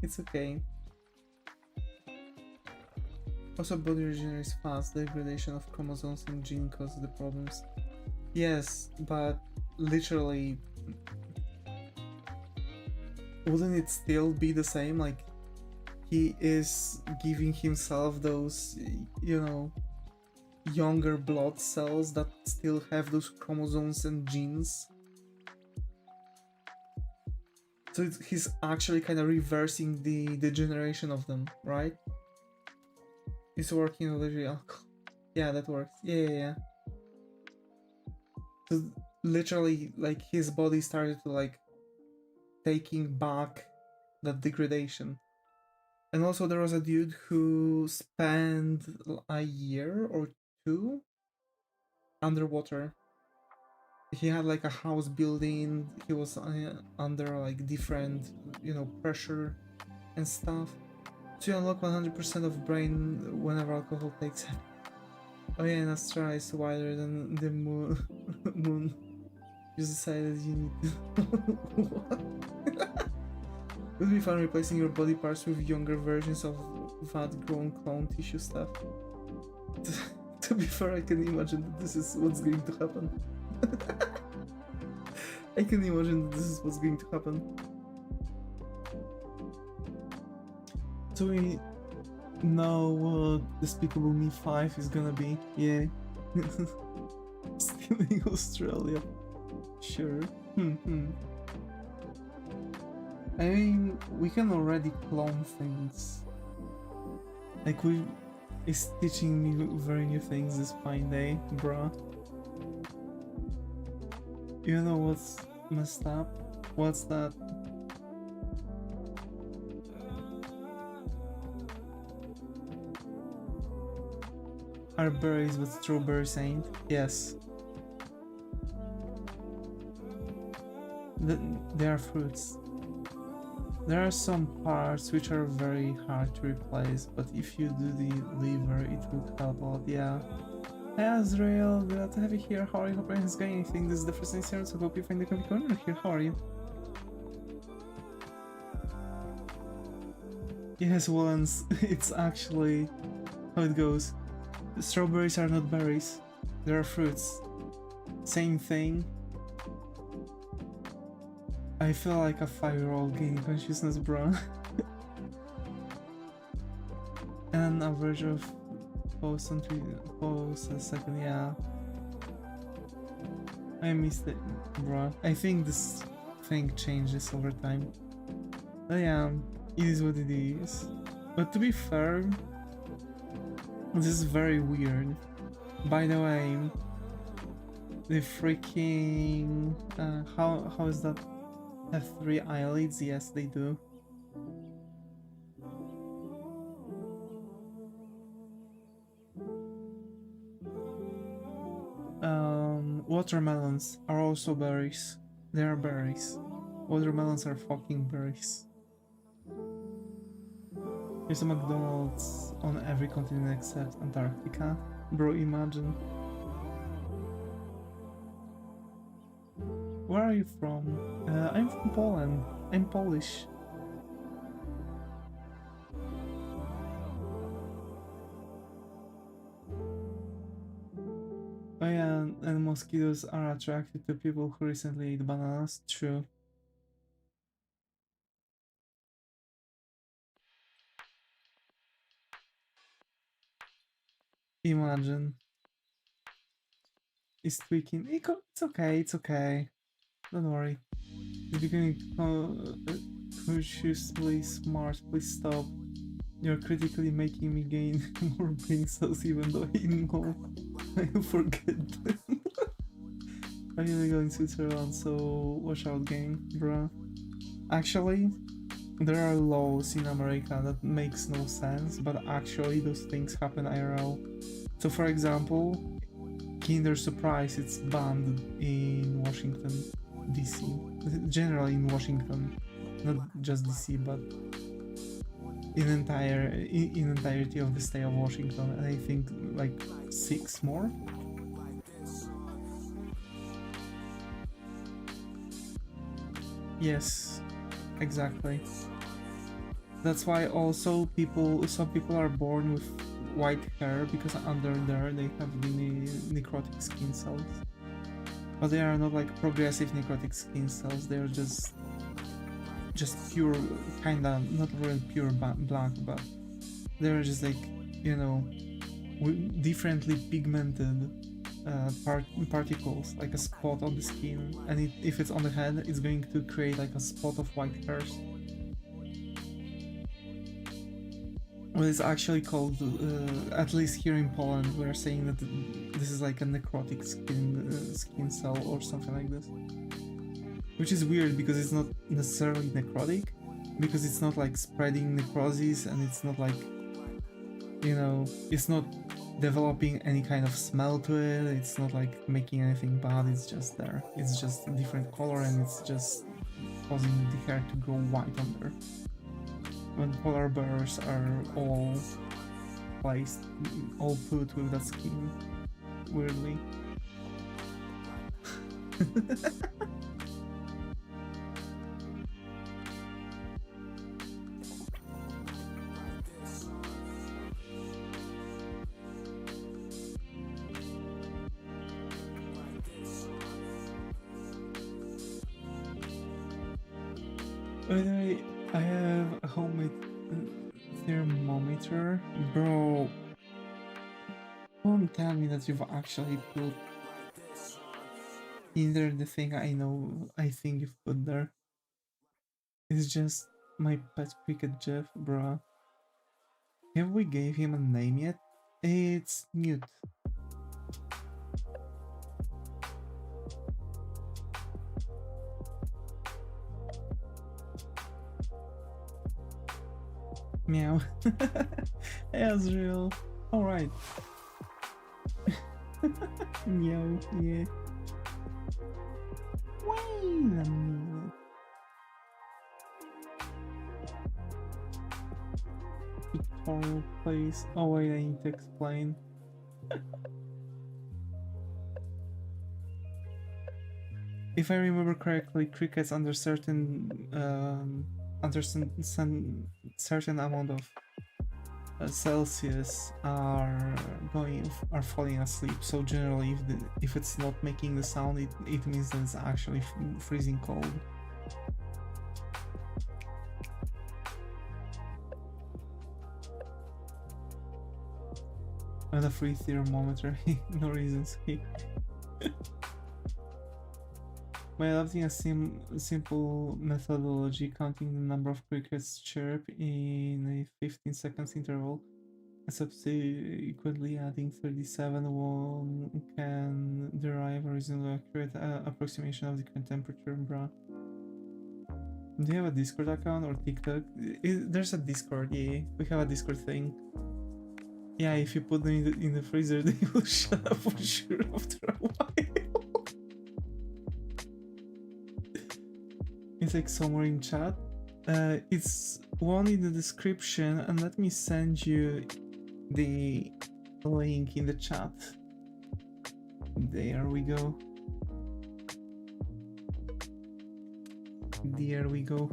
It's okay. Also, body regenerates fast. Degradation of chromosomes and gene causes the problems. Yes, but literally, wouldn't it still be the same? Like, he is giving himself those, you know, younger blood cells that still have those chromosomes and genes. So he's actually kind of reversing the degeneration of them, right? It's working already. Yeah, that works. Yeah. So literally, like, his body started to like taking back that degradation. And also there was a dude who spent a year or two underwater. He had like a house building. He was under like different, you know, pressure and stuff. So you unlock 100% of brain whenever alcohol takes it. Oh yeah, and Astra is wider than the moon. You decided you need to... What? It would be fun replacing your body parts with younger versions of that grown clone tissue stuff. To be fair, I can imagine that this is what's going to happen. I can imagine that this is what's going to happen. So we know what Despicable Me 5 is gonna be. Yeah. Still in Australia. Sure. I mean, we can already clone things. Like, is teaching me very new things this fine day, bruh. You know what's messed up? What's that? Are berries but strawberries ain't? Yes. They are fruits. There are some parts which are very hard to replace, but if you do the liver, it would help a lot, yeah. Hey Azrael, glad to have you here. How are you? Hope everything's going. I think this is the first incident, so hope you find the coffee corner here. How are you? Yes, once it's actually how it goes. The strawberries are not berries, they are fruits. Same thing. I feel like a 5-year-old gaining consciousness, bro. An average of posts a second, yeah. I missed it, bro. I think this thing changes over time. But yeah, it is what it is. But to be fair, this is very weird. By the way, the freaking how is that? Have 3 eyelids? Yes, they do. Watermelons are also berries. They are berries. Watermelons are fucking berries. There's a McDonald's on every continent except Antarctica. Bro, imagine. Where are you from? I'm from Poland. I'm Polish. Oh yeah, and mosquitoes are attracted to people who recently ate bananas. True. Imagine. It's tweaking. It's okay, it's okay. Don't worry. It's becoming consciously smart. Please stop. You're critically making me gain more brain cells even though I know I forget them. I'm really going to Switzerland, so watch out, game, bruh. Actually, there are laws in America that makes no sense, but actually those things happen IRL. So for example, Kinder Surprise, it's banned in Washington, DC. Generally in Washington, not just DC, but in entirety of the state of Washington, and I think like 6 more. Yes, exactly. That's why also some people are born with white hair because under there they have the necrotic skin cells. But they are not like progressive necrotic skin cells, they are just pure, kinda, not really pure black, but they're just like, you know, differently pigmented particles, like a spot on the skin, and if it's on the head, it's going to create like a spot of white hairs. Well, it's actually called, at least here in Poland, we're saying that this is like a necrotic skin cell or something like this. Which is weird because it's not necessarily necrotic, because it's not like spreading necrosis, and it's not like, you know, it's not developing any kind of smell to it, it's not like making anything bad, it's just there. It's just a different color and it's just causing the hair to go white on there. When polar bears are all placed, all put with that skin, weirdly. By the way, I have a homemade thermometer. Bro, don't tell me that you've actually put in there the thing I know, I think you've put there. It's just my pet cricket Jeff, bruh. Have we gave him a name yet? It's Newt. Meow. Ezreal. Alright. Meow, yeah. Wait a minute. Tutorial place. Oh wait, I need to explain. If I remember correctly, crickets under certain certain amount of Celsius are falling asleep. So generally, if it's not making the sound, it means that it's actually freezing cold. And a free thermometer, no reasons. By adopting a simple methodology, counting the number of crickets chirp in a 15 seconds interval, and subsequently adding 37, one can derive a reasonably accurate approximation of the current temperature. Bruh. Do you have a Discord account or TikTok? There's a Discord, yeah. We have a Discord thing. Yeah, if you put them in the freezer, they will shut up for sure after a while. It's like somewhere in chat. It's one in the description, and let me send you the link in the chat. There we go. There we go.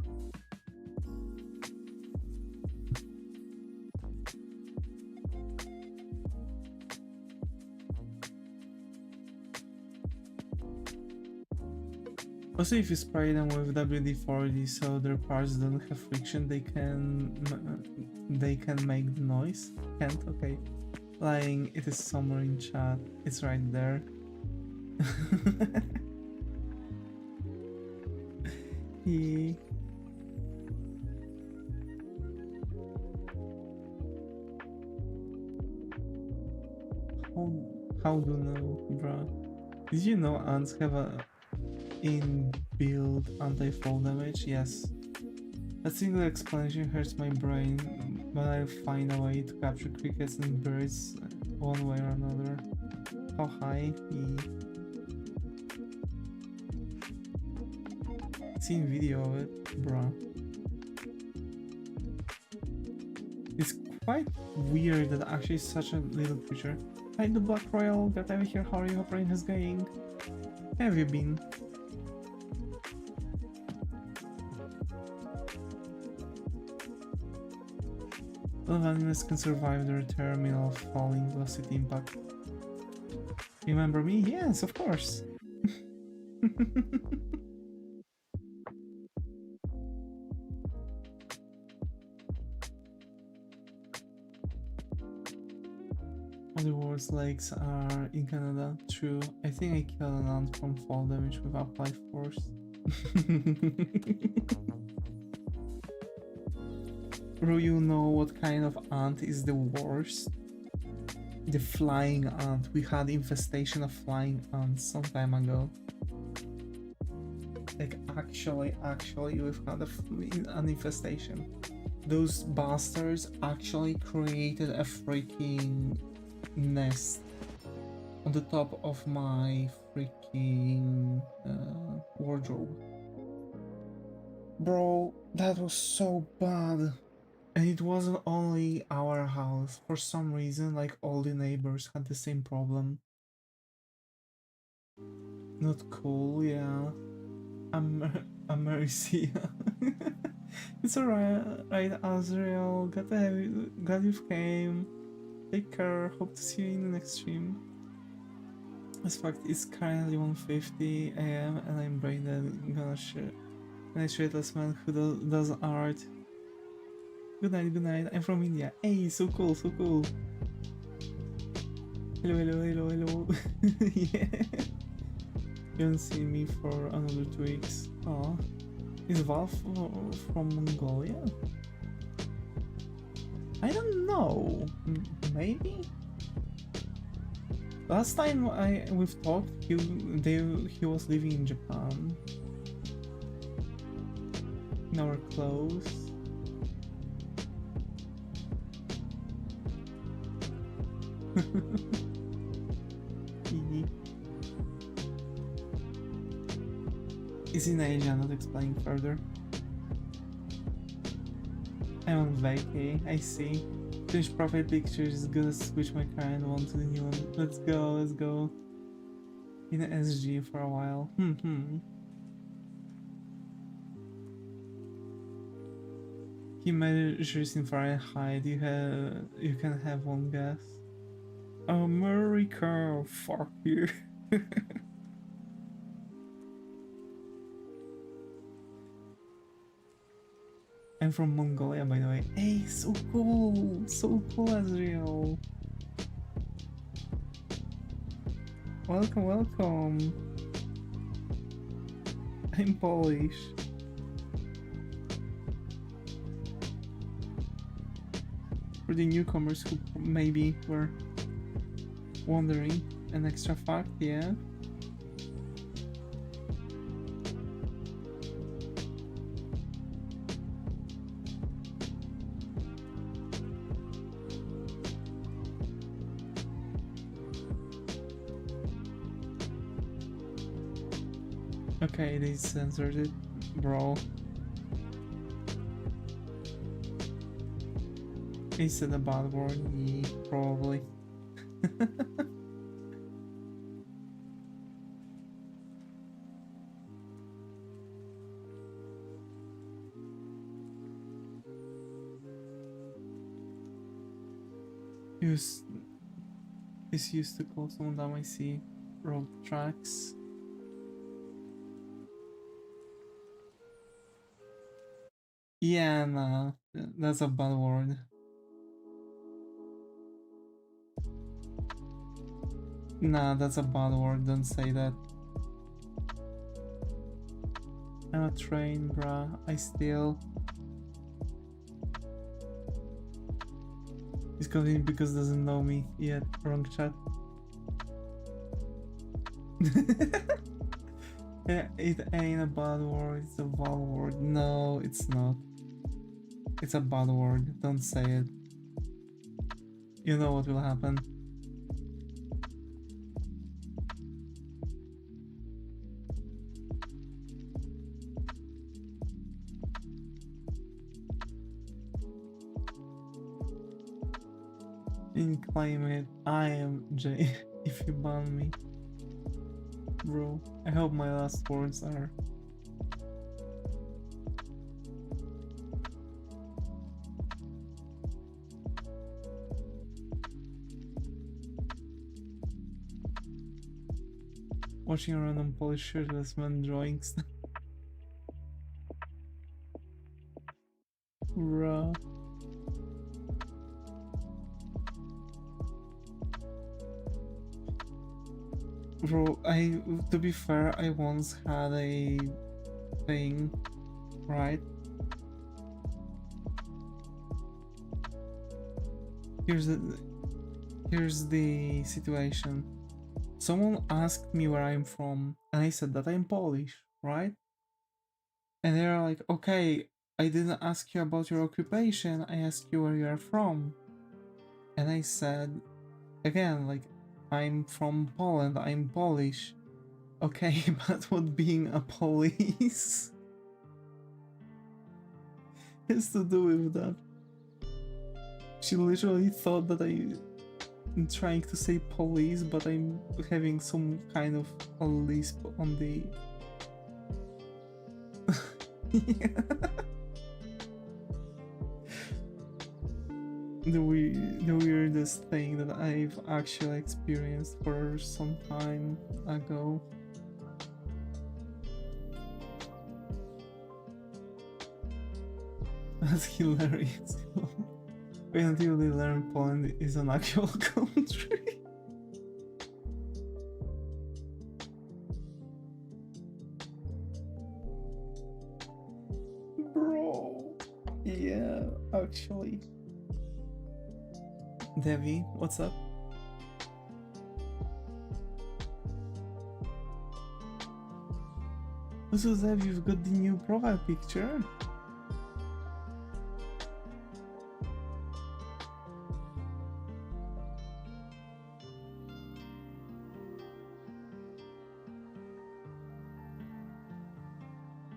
Also, if you spray them with WD-40 so their parts don't have friction, they can make the noise. Can't? Okay. Lying, it is somewhere in chat. It's right there. How do you know, bruh? Did you know ants have a inbuilt anti-fall damage? Yes. A single explanation hurts my brain, but I'll find a way to capture crickets and birds one way or another. How high? Seen video of it, bruh. It's quite weird that actually such a little creature. Hi, the Black Royal, got over here. How are you? Hope rain is going. How have you been? A lot of animals can survive the terminal falling velocity impact. Remember me? Yes, of course. The world's lakes are in Canada. True. I think I killed an ant from fall damage with applied force. Bro, you know what kind of ant is the worst? The flying ant. We had infestation of flying ants some time ago. Like actually we've had an infestation. Those bastards actually created a freaking nest on the top of my freaking wardrobe. Bro, that was so bad. And it wasn't only our house. For some reason, like all the neighbors had the same problem. Not cool, yeah. I'm mercy. It's alright, Azrael. Glad you came. Take care. Hope to see you in the next stream. As fact, it's currently 1:50 AM and I'm brain dead. Gonna shit. And a shirtless man who does art. Good night. I'm from India. Hey, so cool. Hello. Yeah. You haven't seen me for another 2 weeks. Aw. Is Valve from Mongolia? I don't know. Maybe. Last time we've talked, he was living in Japan. Now we're close. Is in Asia, not explaining further. I'm on vacay, I see. Finish profile picture is good as switch my current one to the new one. Let's go. In SG for a while. He measures in Fahrenheit. You can have one guess. America, fuck you. I'm from Mongolia, by the way. Hey, so cool, Azriel. Welcome. I'm Polish. For the newcomers who maybe were wondering, an extra fact, yeah. Okay, they censored it, bro. He said a bad word, yeah, probably. He's used to call someone down. I see road tracks. Yeah, nah, that's a bad word. Nah, that's a bad word, don't say that. I'm a train, bruh. I steal. He's confused because doesn't know me yet. Wrong chat. Yeah, it ain't a bad word, it's a bad word. No, it's not. It's a bad word, don't say it. You know what will happen. In climate, I am J if you ban me. Bro, I hope my last words are... Watching a random Polish shirtless man drawing stuff. Bruh. Bro, to be fair, I once had a thing, right? Here's the situation. Someone asked me where I'm from, and I said that I'm Polish, right? And they're like, okay, I didn't ask you about your occupation, I asked you where you are from. And I said, again, like, I'm from Poland, I'm Polish. Okay, but what being a police has to do with that? She literally thought that I'm trying to say police, but I'm having some kind of a lisp on the... The weirdest thing that I've actually experienced for some time ago. That's hilarious. Wait until they learn Poland is an actual country. actually. Devi, what's up? Also, Dev, you've got the new profile picture.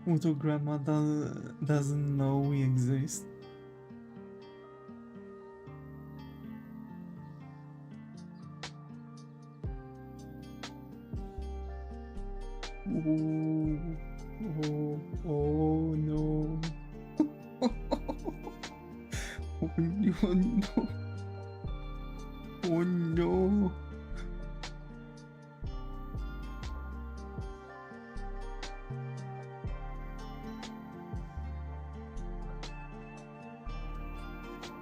Muto grandma doesn't know we exist. Oh no. Oh no. Oh no.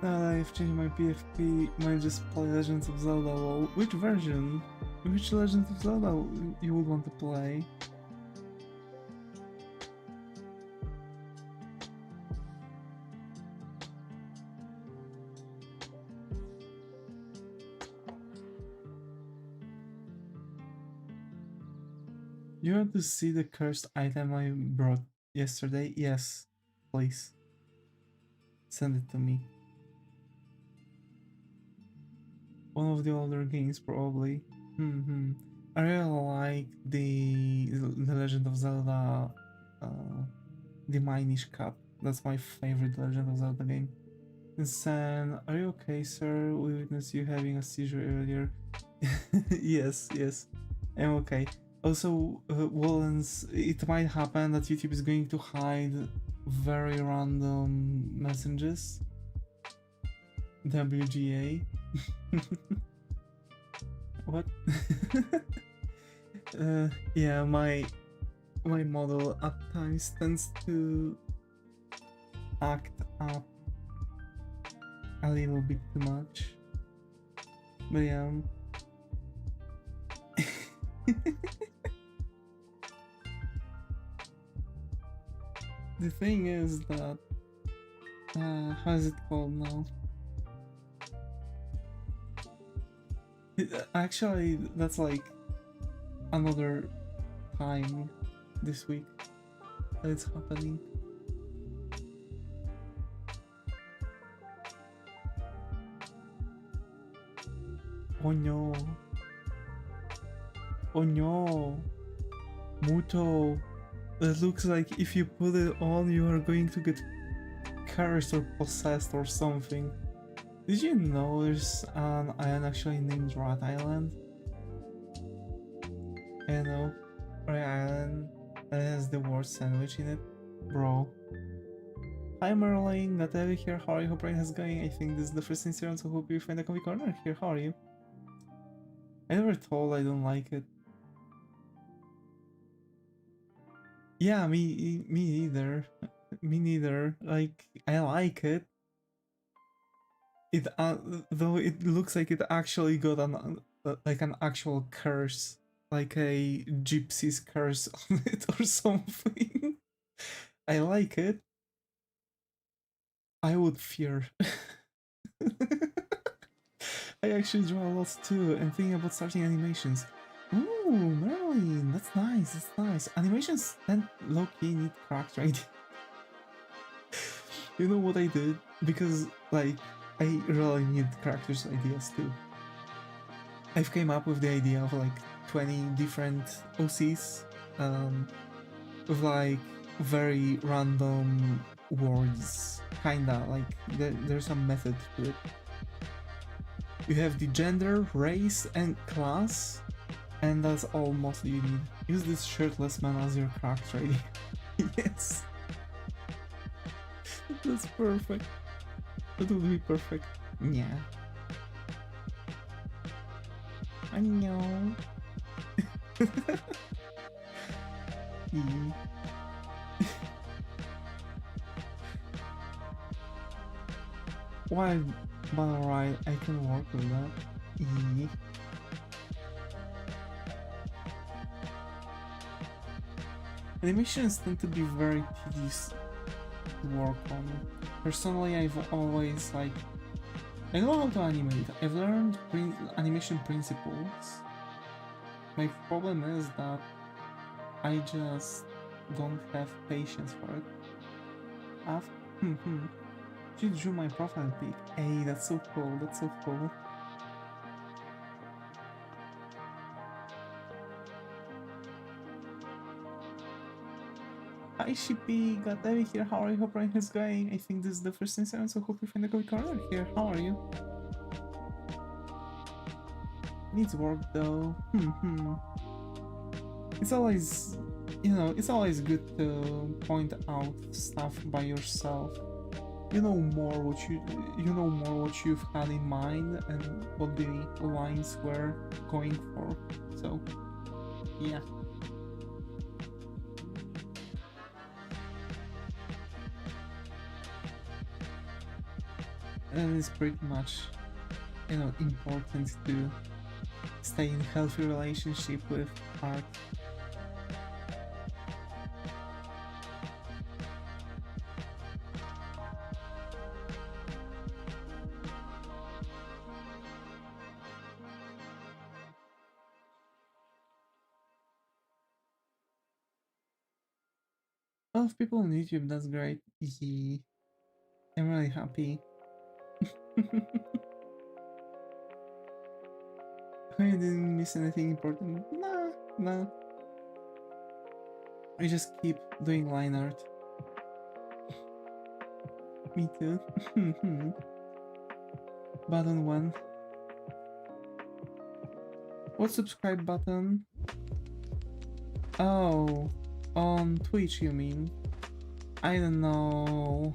I've changed my PFP. Might just play Legends of Zelda. Lol. Which version? Which Legends of Zelda you would want to play? You want to see the cursed item I brought yesterday? Yes, please. Send it to me. One of the older games, probably. I really like the Legend of Zelda, the Minish Cup. That's my favorite Legend of Zelda game. Sen, are you okay, sir? We witnessed you having a seizure earlier. Yes, I'm okay. Also, Wollens, it might happen that YouTube is going to hide very random messages. WGA. What? Yeah, my model at times tends to act up a little bit too much. But yeah. The thing is that how is it called now? Actually, that's like another time this week that it's happening. Oh no. Oh no. Muto. It looks like if you put it on, you are going to get cursed or possessed or something. Did you know there's an island actually named Rat Island? I know. Rat Island that has the word sandwich in it. Bro. Hi Merlin, got Abby here. How are you? Hope rain is going. I think this is the first incident, so hope you find a comfy corner here. How are you? I never told I don't like it. Yeah, me neither. Me neither. Like, I like it. It though it looks like it actually got an like an actual curse, like a gypsy's curse on it or something. I like it. I would fear. I actually draw a lot too, and thinking about starting animations. Ooh, Merlin, that's nice, that's nice. Animations tend low-key need character ID. You know what I did? Because, like, I really need characters' ideas too. I've came up with the idea of like 20 different OCs, with like very random words, kinda, like there's a method to it. You have the gender, race, and class, and that's all mostly you need. Use this shirtless man as your character ID. Yes! That's perfect. That would be perfect. Yeah. I know. Well, but alright, I can work with that. Animations tend to be very tedious to work on. Personally, I've always like I know how to animate. I've learned animation principles. My problem is that I just don't have patience for it. She drew my profile pic. Hey, that's so cool. That's so cool. Hi Shippy, got David here. How are you? Hope everything is going. I think this is the first instance, so hope you find a good corner here. How are you? Needs work though. It's always, you know, it's always good to point out stuff by yourself. You know more what you've had in mind and what the lines were going for. So, yeah. And it's pretty much, you know, important to stay in a healthy relationship with art. A lot of people on YouTube, that's great. Yeah, I'm really happy. I didn't miss anything important. Nah. I just keep doing line art. Me too. Button 1. What subscribe button? Oh, on Twitch you mean? I don't know.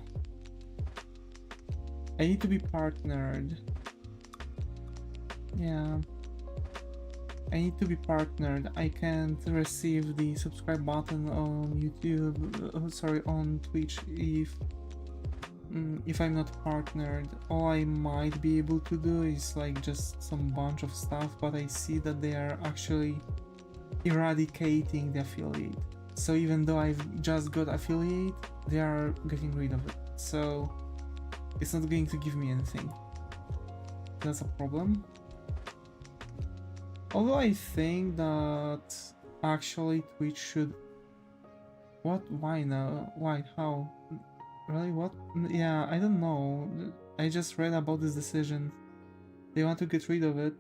I need to be partnered. Yeah. I need to be partnered. I can't receive the subscribe button on YouTube, sorry, on Twitch if I'm not partnered. All I might be able to do is like just some bunch of stuff, but I see that they are actually eradicating the affiliate. So even though I've just got affiliate, they are getting rid of it. So it's not going to give me anything. That's a problem. Although I think that actually Twitch should... What? Why now? Why? How? Really? What? Yeah, I don't know. I just read about this decision. They want to get rid of it.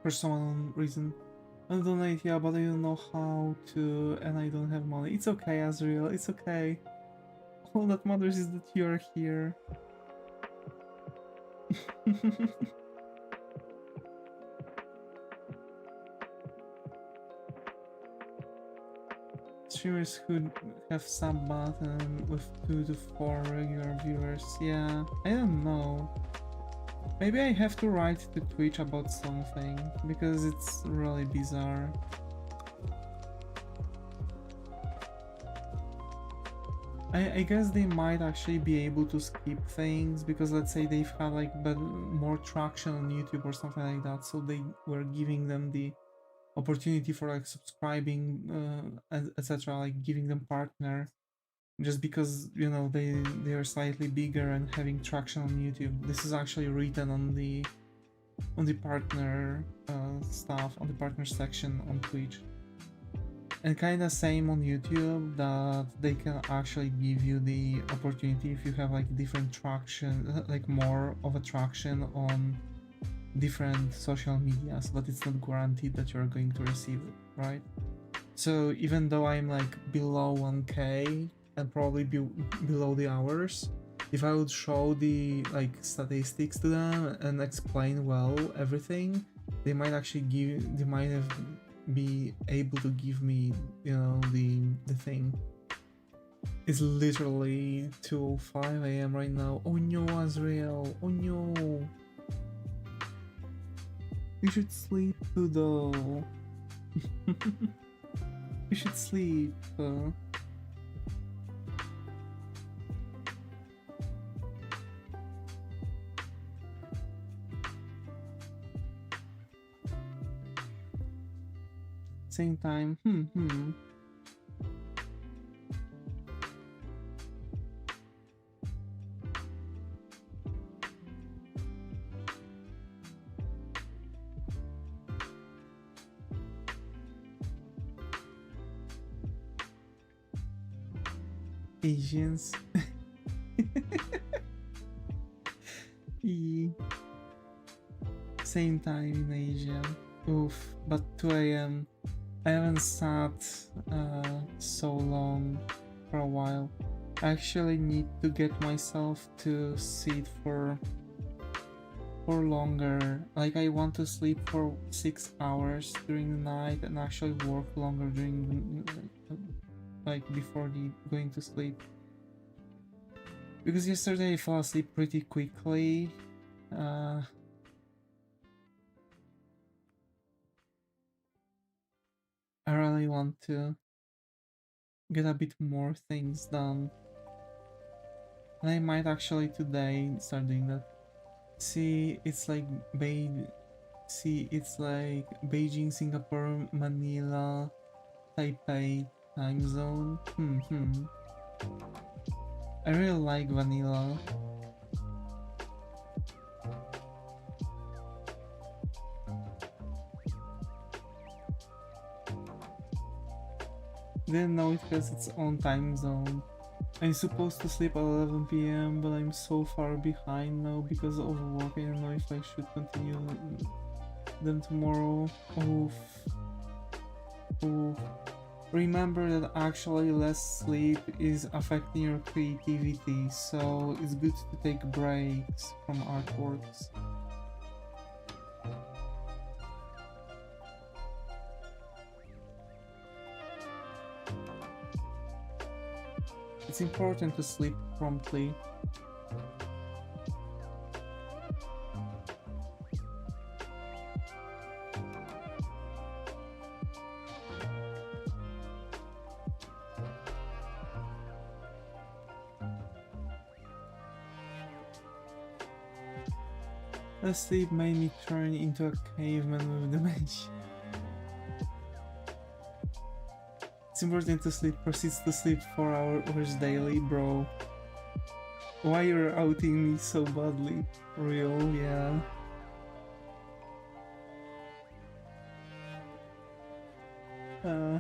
For some reason. I don't know, yeah, but I don't know how to, and I don't have money. It's okay, Azriel, it's okay. All that matters is that you're here. Streamers who have sub button with 2 to 4 regular viewers. Yeah, I don't know. Maybe I have to write to Twitch about something, because it's really bizarre. I guess they might actually be able to skip things, because let's say they've had like more traction on YouTube or something like that, so they were giving them the opportunity for like subscribing, etc., like giving them partner, just because, you know, they are slightly bigger and having traction on YouTube. This is actually written on the partner stuff, on the partner section on Twitch. And kind of same on YouTube, that they can actually give you the opportunity if you have like different traction, like more of a traction on different social medias, but it's not guaranteed that you're going to receive it, right? So even though I'm like below 1k and probably below the hours, if I would show the like statistics to them and explain well everything, they might actually be able to give me, you know, the thing. It's literally 2:05 AM right now. Oh no, Azrael. Oh no. You should sleep, though. You should sleep. Same time. Asians. E- Same time in Asia. Oof, but 2 a.m. I haven't sat so long for a while. I actually need to get myself to sit for longer. Like I want to sleep for 6 hours during the night and actually work longer during like before going to sleep. Because yesterday I fell asleep pretty quickly. I really want to get a bit more things done. And I might actually today start doing that. See, it's like Beijing, Singapore, Manila, Taipei time zone. I really like vanilla. Didn't know it has its own time zone. I'm supposed to sleep at 11 p.m. but I'm so far behind now because of work. I don't know if I should continue them tomorrow. Oof. Oof. Remember that actually less sleep is affecting your creativity, so it's good to take breaks from artworks. It's important to sleep promptly. The sleep made me turn into a caveman with dementia. It's important to sleep, proceeds to sleep 4 hours daily, bro. Why you're outing me so badly? Real, yeah. Uh...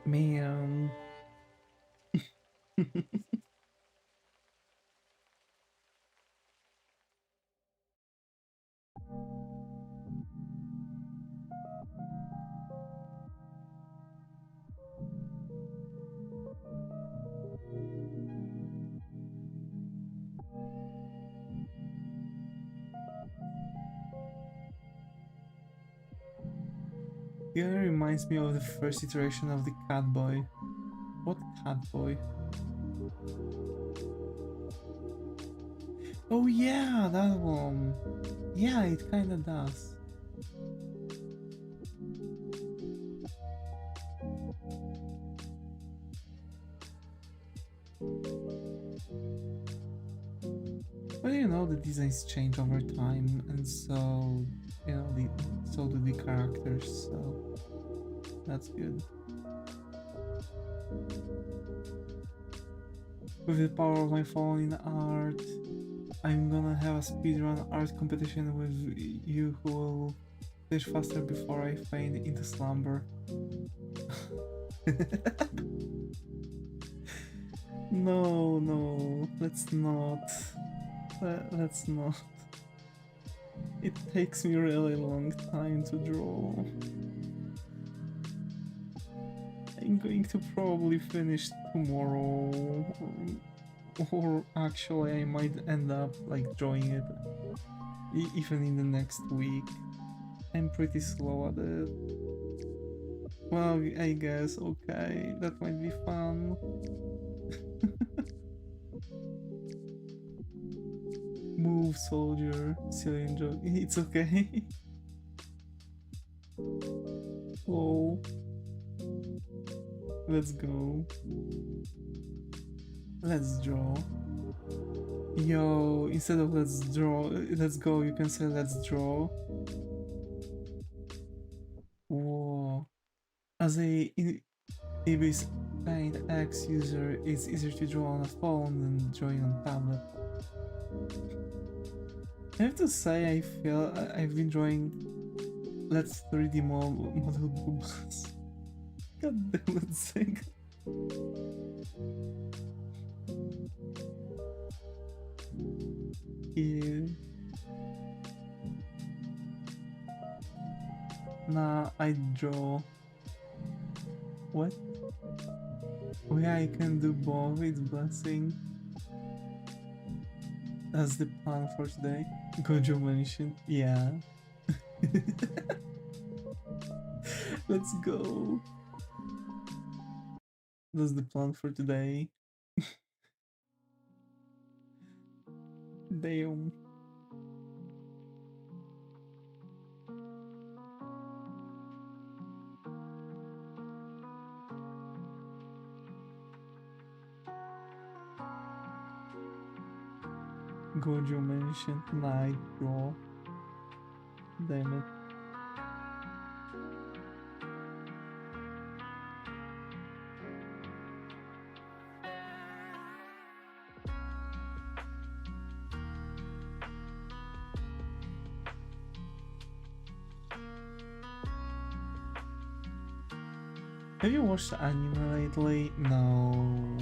Man. It reminds me of the first iteration of the cat boy. What cat boy? Oh yeah, that one. Yeah, it kinda does. But you know, the designs change over time, and so, you know, so do the characters, so that's good. With the power of my phone in art, I'm gonna have a speedrun art competition with you who will finish faster before I faint into slumber. No, let's not. Let's not. It takes me really long time to draw. I'm going to probably finish tomorrow, or actually I might end up like drawing it even in the next week. I'm pretty slow at it. Well, I guess, okay, that might be fun. Move, soldier, silly enjoy. It's okay. Oh, let's go. Let's draw. Yo, instead of let's draw, let's go, you can say let's draw. Whoa. As a Ibis Paint X user, it's easier to draw on a phone than drawing on tablet. I have to say, I feel I've been drawing Let's 3D model boobas. God damn it, Zig. Yeah. Nah, I draw. What? Oh yeah, I can do both, it's blessing. That's the plan for today. Gojo mentioned. Yeah. Let's go. That's the plan for today. Damn. Gojo mentioned night draw. Damn it. Have you watched anime lately? No.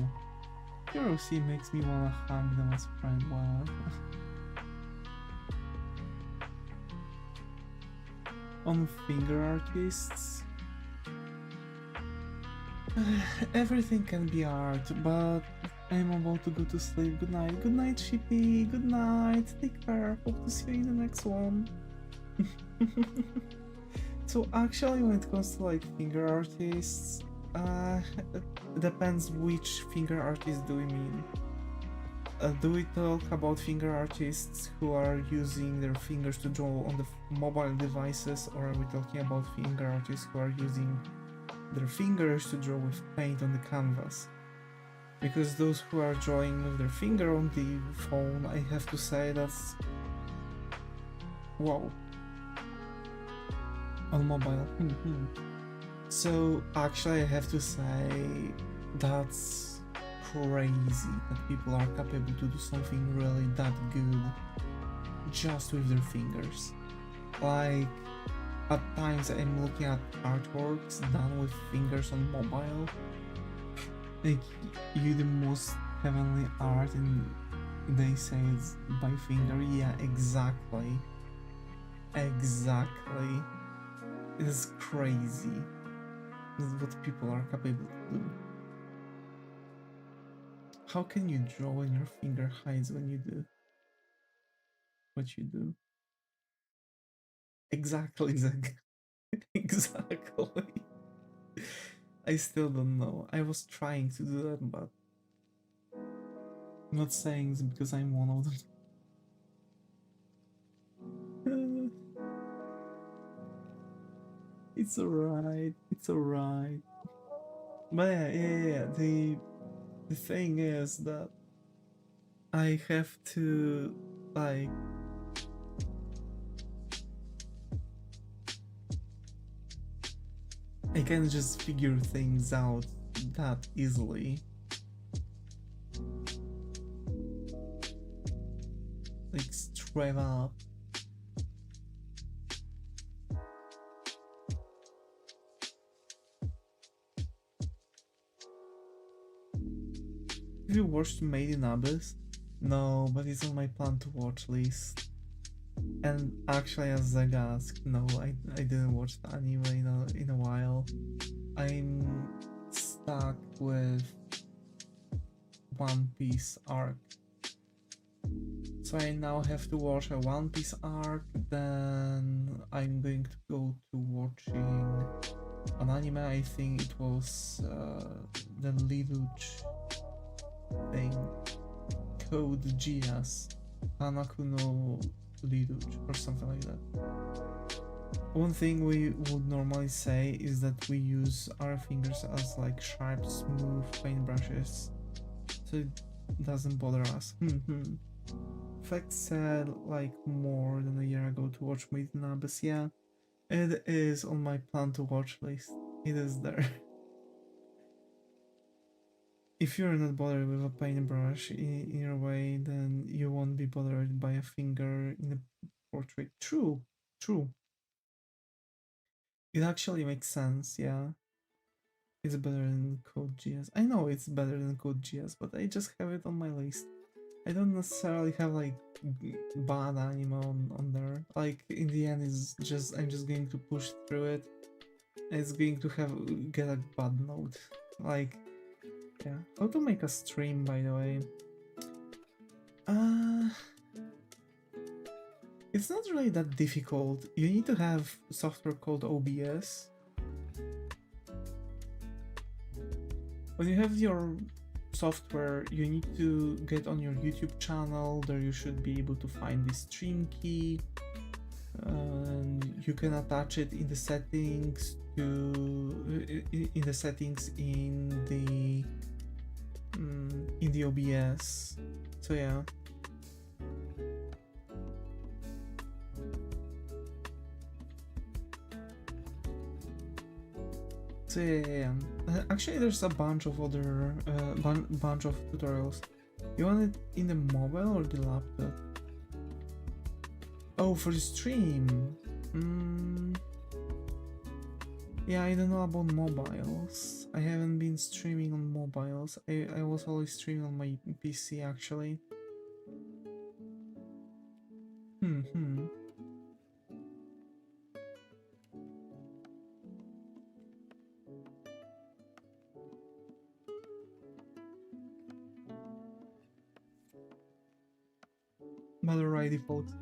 Hiroshi makes me wanna hug them as a friend. Wow. On finger artists? Everything can be art, but I'm about to go to sleep. Good night. Good night, Shippy. Good night. Take care. Hope to see you in the next one. So actually, when it comes to like finger artists, it depends which finger artist do we mean. Do we talk about finger artists who are using their fingers to draw on the mobile devices, or are we talking about finger artists who are using their fingers to draw with paint on the canvas? Because those who are drawing with their finger on the phone, I have to say that's... wow. On mobile. So actually I have to say that's crazy that people are capable to do something really that good just with their fingers. Like, at times I'm looking at artworks done with fingers on mobile. Like, you the most heavenly art and they say it's by finger. Yeah, exactly. Exactly. It is crazy. This is what people are capable to do. How can you draw when your finger hides when you do what you do? Exactly, Zach. Exactly. I still don't know. I was trying to do that, but I'm not saying it's because I'm one of them. It's alright. It's alright. But yeah. The thing is that I have to like I can't just figure things out that easily. Like straight up. Have you watched Made in Abyss? No, but it's on my plan to watch list. And actually, as Zeg asked, no, I didn't watch the anime in a while. I'm stuck with One Piece arc. So I now have to watch a One Piece arc, then I'm going to go to watching an anime. I think it was the Lelouch thing, Code Geass, Hanaku no Lelouch, or something like that. One thing we would normally say is that we use our fingers as like sharp, smooth paintbrushes, so it doesn't bother us. Fact said, like more than a year ago to watch Made in Abyss. Yeah, it is on my plan to watch list. It is there. if you're not bothered with a paintbrush in your way, then you won't be bothered by a finger in a portrait. True, true. It actually makes sense, yeah. It's better than Code.js. I know it's better than Code.js, but I just have it on my list. I don't necessarily have like bad anime on there. Like in the end, it's just I'm just going to push through it. And it's going to get a bad note. Like, yeah. How to make a stream, by the way? It's not really that difficult. You need to have software called OBS. When you have your software, you need to get on your YouTube channel. There you should be able to find the stream key. You can attach it in the settings in the OBS. So yeah. So yeah. Actually, there's a bunch of other bunch of tutorials. You want it in the mobile or the laptop? Oh, for the stream. Yeah, I don't know about mobiles. I haven't been streaming on mobiles. I was always streaming on my PC actually. But alrighty, folks.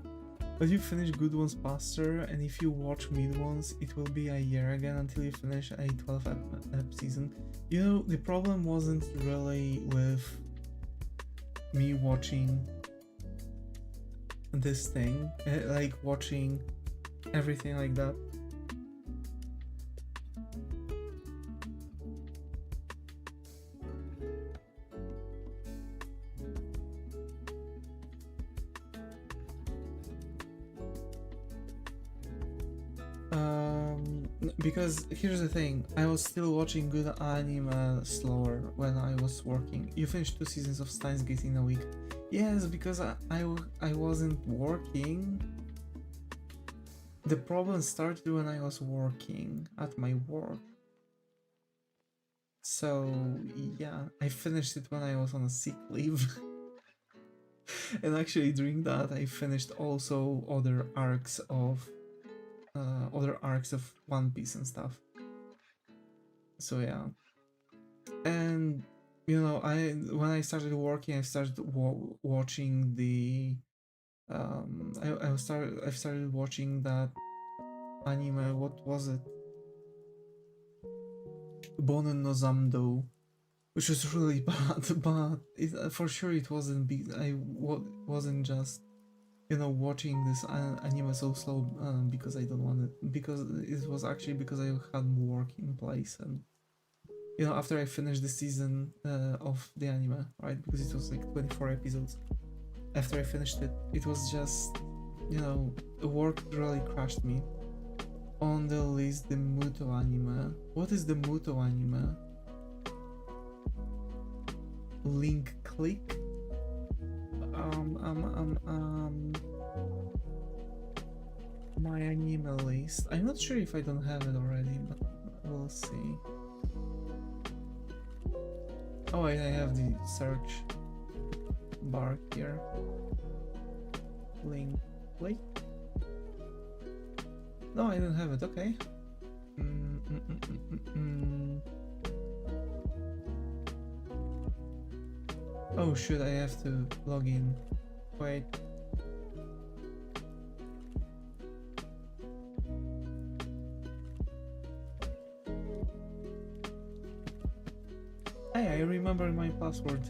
But you finish good ones faster, and if you watch mid ones, it will be a year again until you finish a 12 ep season. You know, the problem wasn't really with me watching this thing, like watching everything like that. Because here's the thing, I was still watching good anime slower when I was working. You finished 2 seasons of Steins Gate in a week. Yes, because I wasn't working. The problem started when I was working at my work. So yeah, I finished it when I was on a sick leave. And actually during that I finished also other arcs of One Piece and stuff. So yeah, and you know, when I started working, I started watching the I've started watching that anime. What was it? Bonen no Zamdo, which was really bad, but for sure it wasn't. Wasn't just, you know, watching this anime so slow because I don't want it. Because it was actually because I had work in place, and you know, after I finished the season of the anime, right? Because it was like 24 episodes. After I finished it, it was just, you know, the work really crushed me. On the list, the Muto anime. What is the Muto anime? Link click. My anime list. I'm not sure if I don't have it already, but we'll see. Oh wait, I have the search bar here. Link click. No, I don't have it. Okay. Oh shoot, I have to log in. Wait. Hey, I remember my password.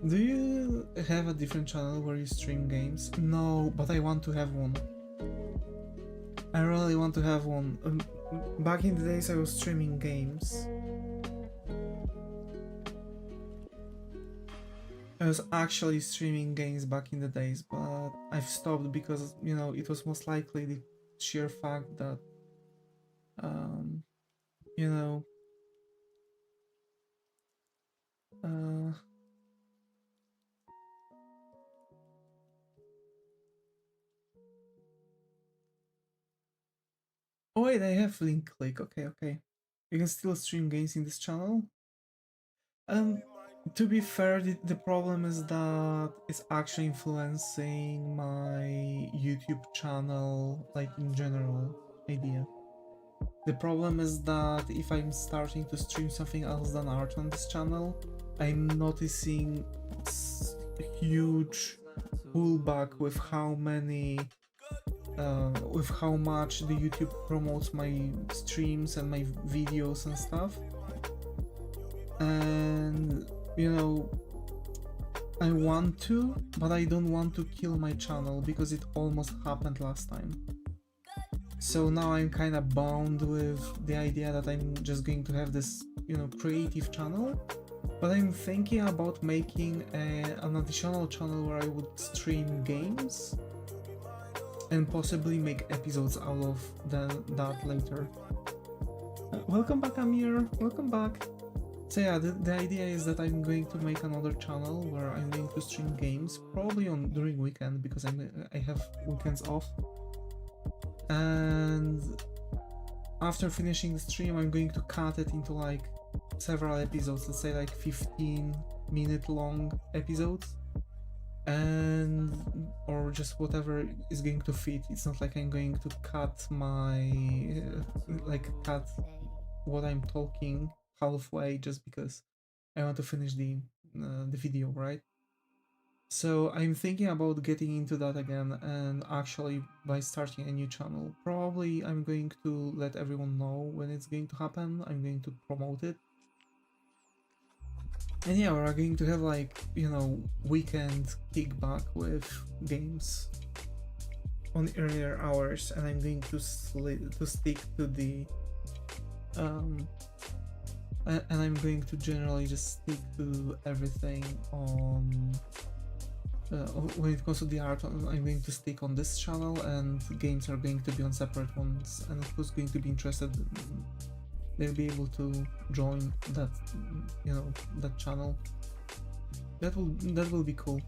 Do you have a different channel where you stream games? No, but I want to have one. I really want to have one. Back in the days I was streaming games. I was actually streaming games back in the days, but I've stopped because, you know, it was most likely the sheer fact that, you know, wait, I have link click. Okay, okay. You can still stream games in this channel. To be fair, the problem is that it's actually influencing my YouTube channel, like in general idea. The problem is that if I'm starting to stream something else than art on this channel, I'm noticing huge pullback with how many with how much the YouTube promotes my streams and my videos and stuff. And you know, I want to, but I don't want to kill my channel because it almost happened last time. So now I'm kind of bound with the idea that I'm just going to have this, you know, creative channel. But I'm thinking about making an additional channel where I would stream games and possibly make episodes out of that later. Welcome back, Amir. Welcome back. So yeah, the idea is that I'm going to make another channel where I'm going to stream games, probably during weekend because I have weekends off. And after finishing the stream, I'm going to cut it into like several episodes, let's say like 15-minute long episodes, and or just whatever is going to fit. It's not like I'm going to cut my cut what I'm talking halfway just because I want to finish the video, right? So I'm thinking about getting into that again, and actually by starting a new channel. Probably I'm going to let everyone know when it's going to happen. I'm going to promote it. And yeah, we're going to have like, you know, weekend kickback with games on earlier hours, and I'm going to stick to the and I'm going to generally just stick to everything on when it comes to the art. I'm going to stick on this channel, and games are going to be on separate ones, and who's going to be interested, they'll be able to join that, you know, that channel. That will be cool.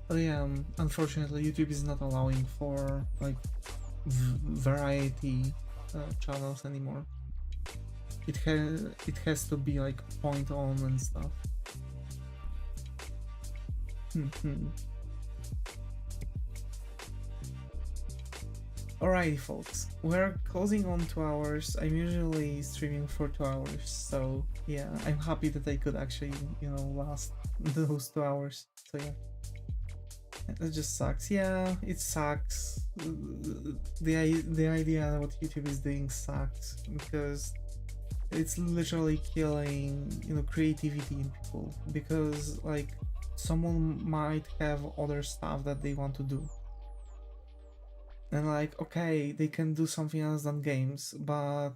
But yeah, unfortunately YouTube is not allowing for like variety channels anymore. It has to be like point on and stuff. Alrighty folks, we're closing on 2 hours. I'm usually streaming for 2 hours, so yeah, I'm happy that I could actually, you know, last those 2 hours. So yeah, that just sucks. Yeah, it sucks. The idea what YouTube is doing sucks because it's literally killing, you know, creativity in people, because like someone might have other stuff that they want to do, and like, okay, they can do something else than games, but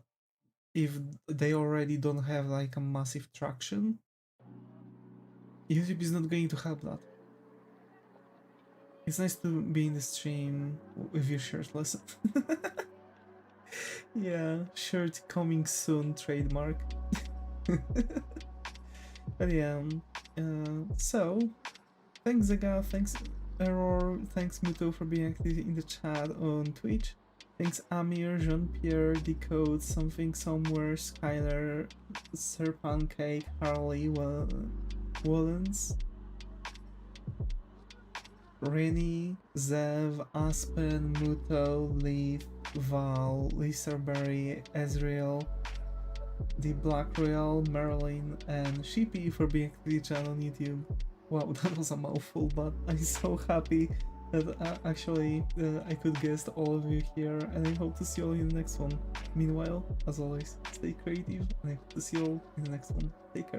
if they already don't have like a massive traction, YouTube is not going to help that. It's nice to be in the stream with you shirtless. Yeah, shirt coming soon, trademark. But yeah, so thanks Zega, thanks Error, thanks Muto for being active in the chat on Twitch. Thanks Amir, Jean-Pierre, Decode, Something Somewhere, Skylar, Sir Pancake, Harley, Wallens, Rennie, Zev, Aspen, Muto, Leaf, Val, Listerberry, Ezreal, The Black Royal, Marilyn, and Sheepy for being active in the channel on YouTube. Wow, that was a mouthful, but I'm so happy that actually I could guest all of you here, and I hope to see you all in the next one. Meanwhile, as always, stay creative, and I hope to see you all in the next one. Take care.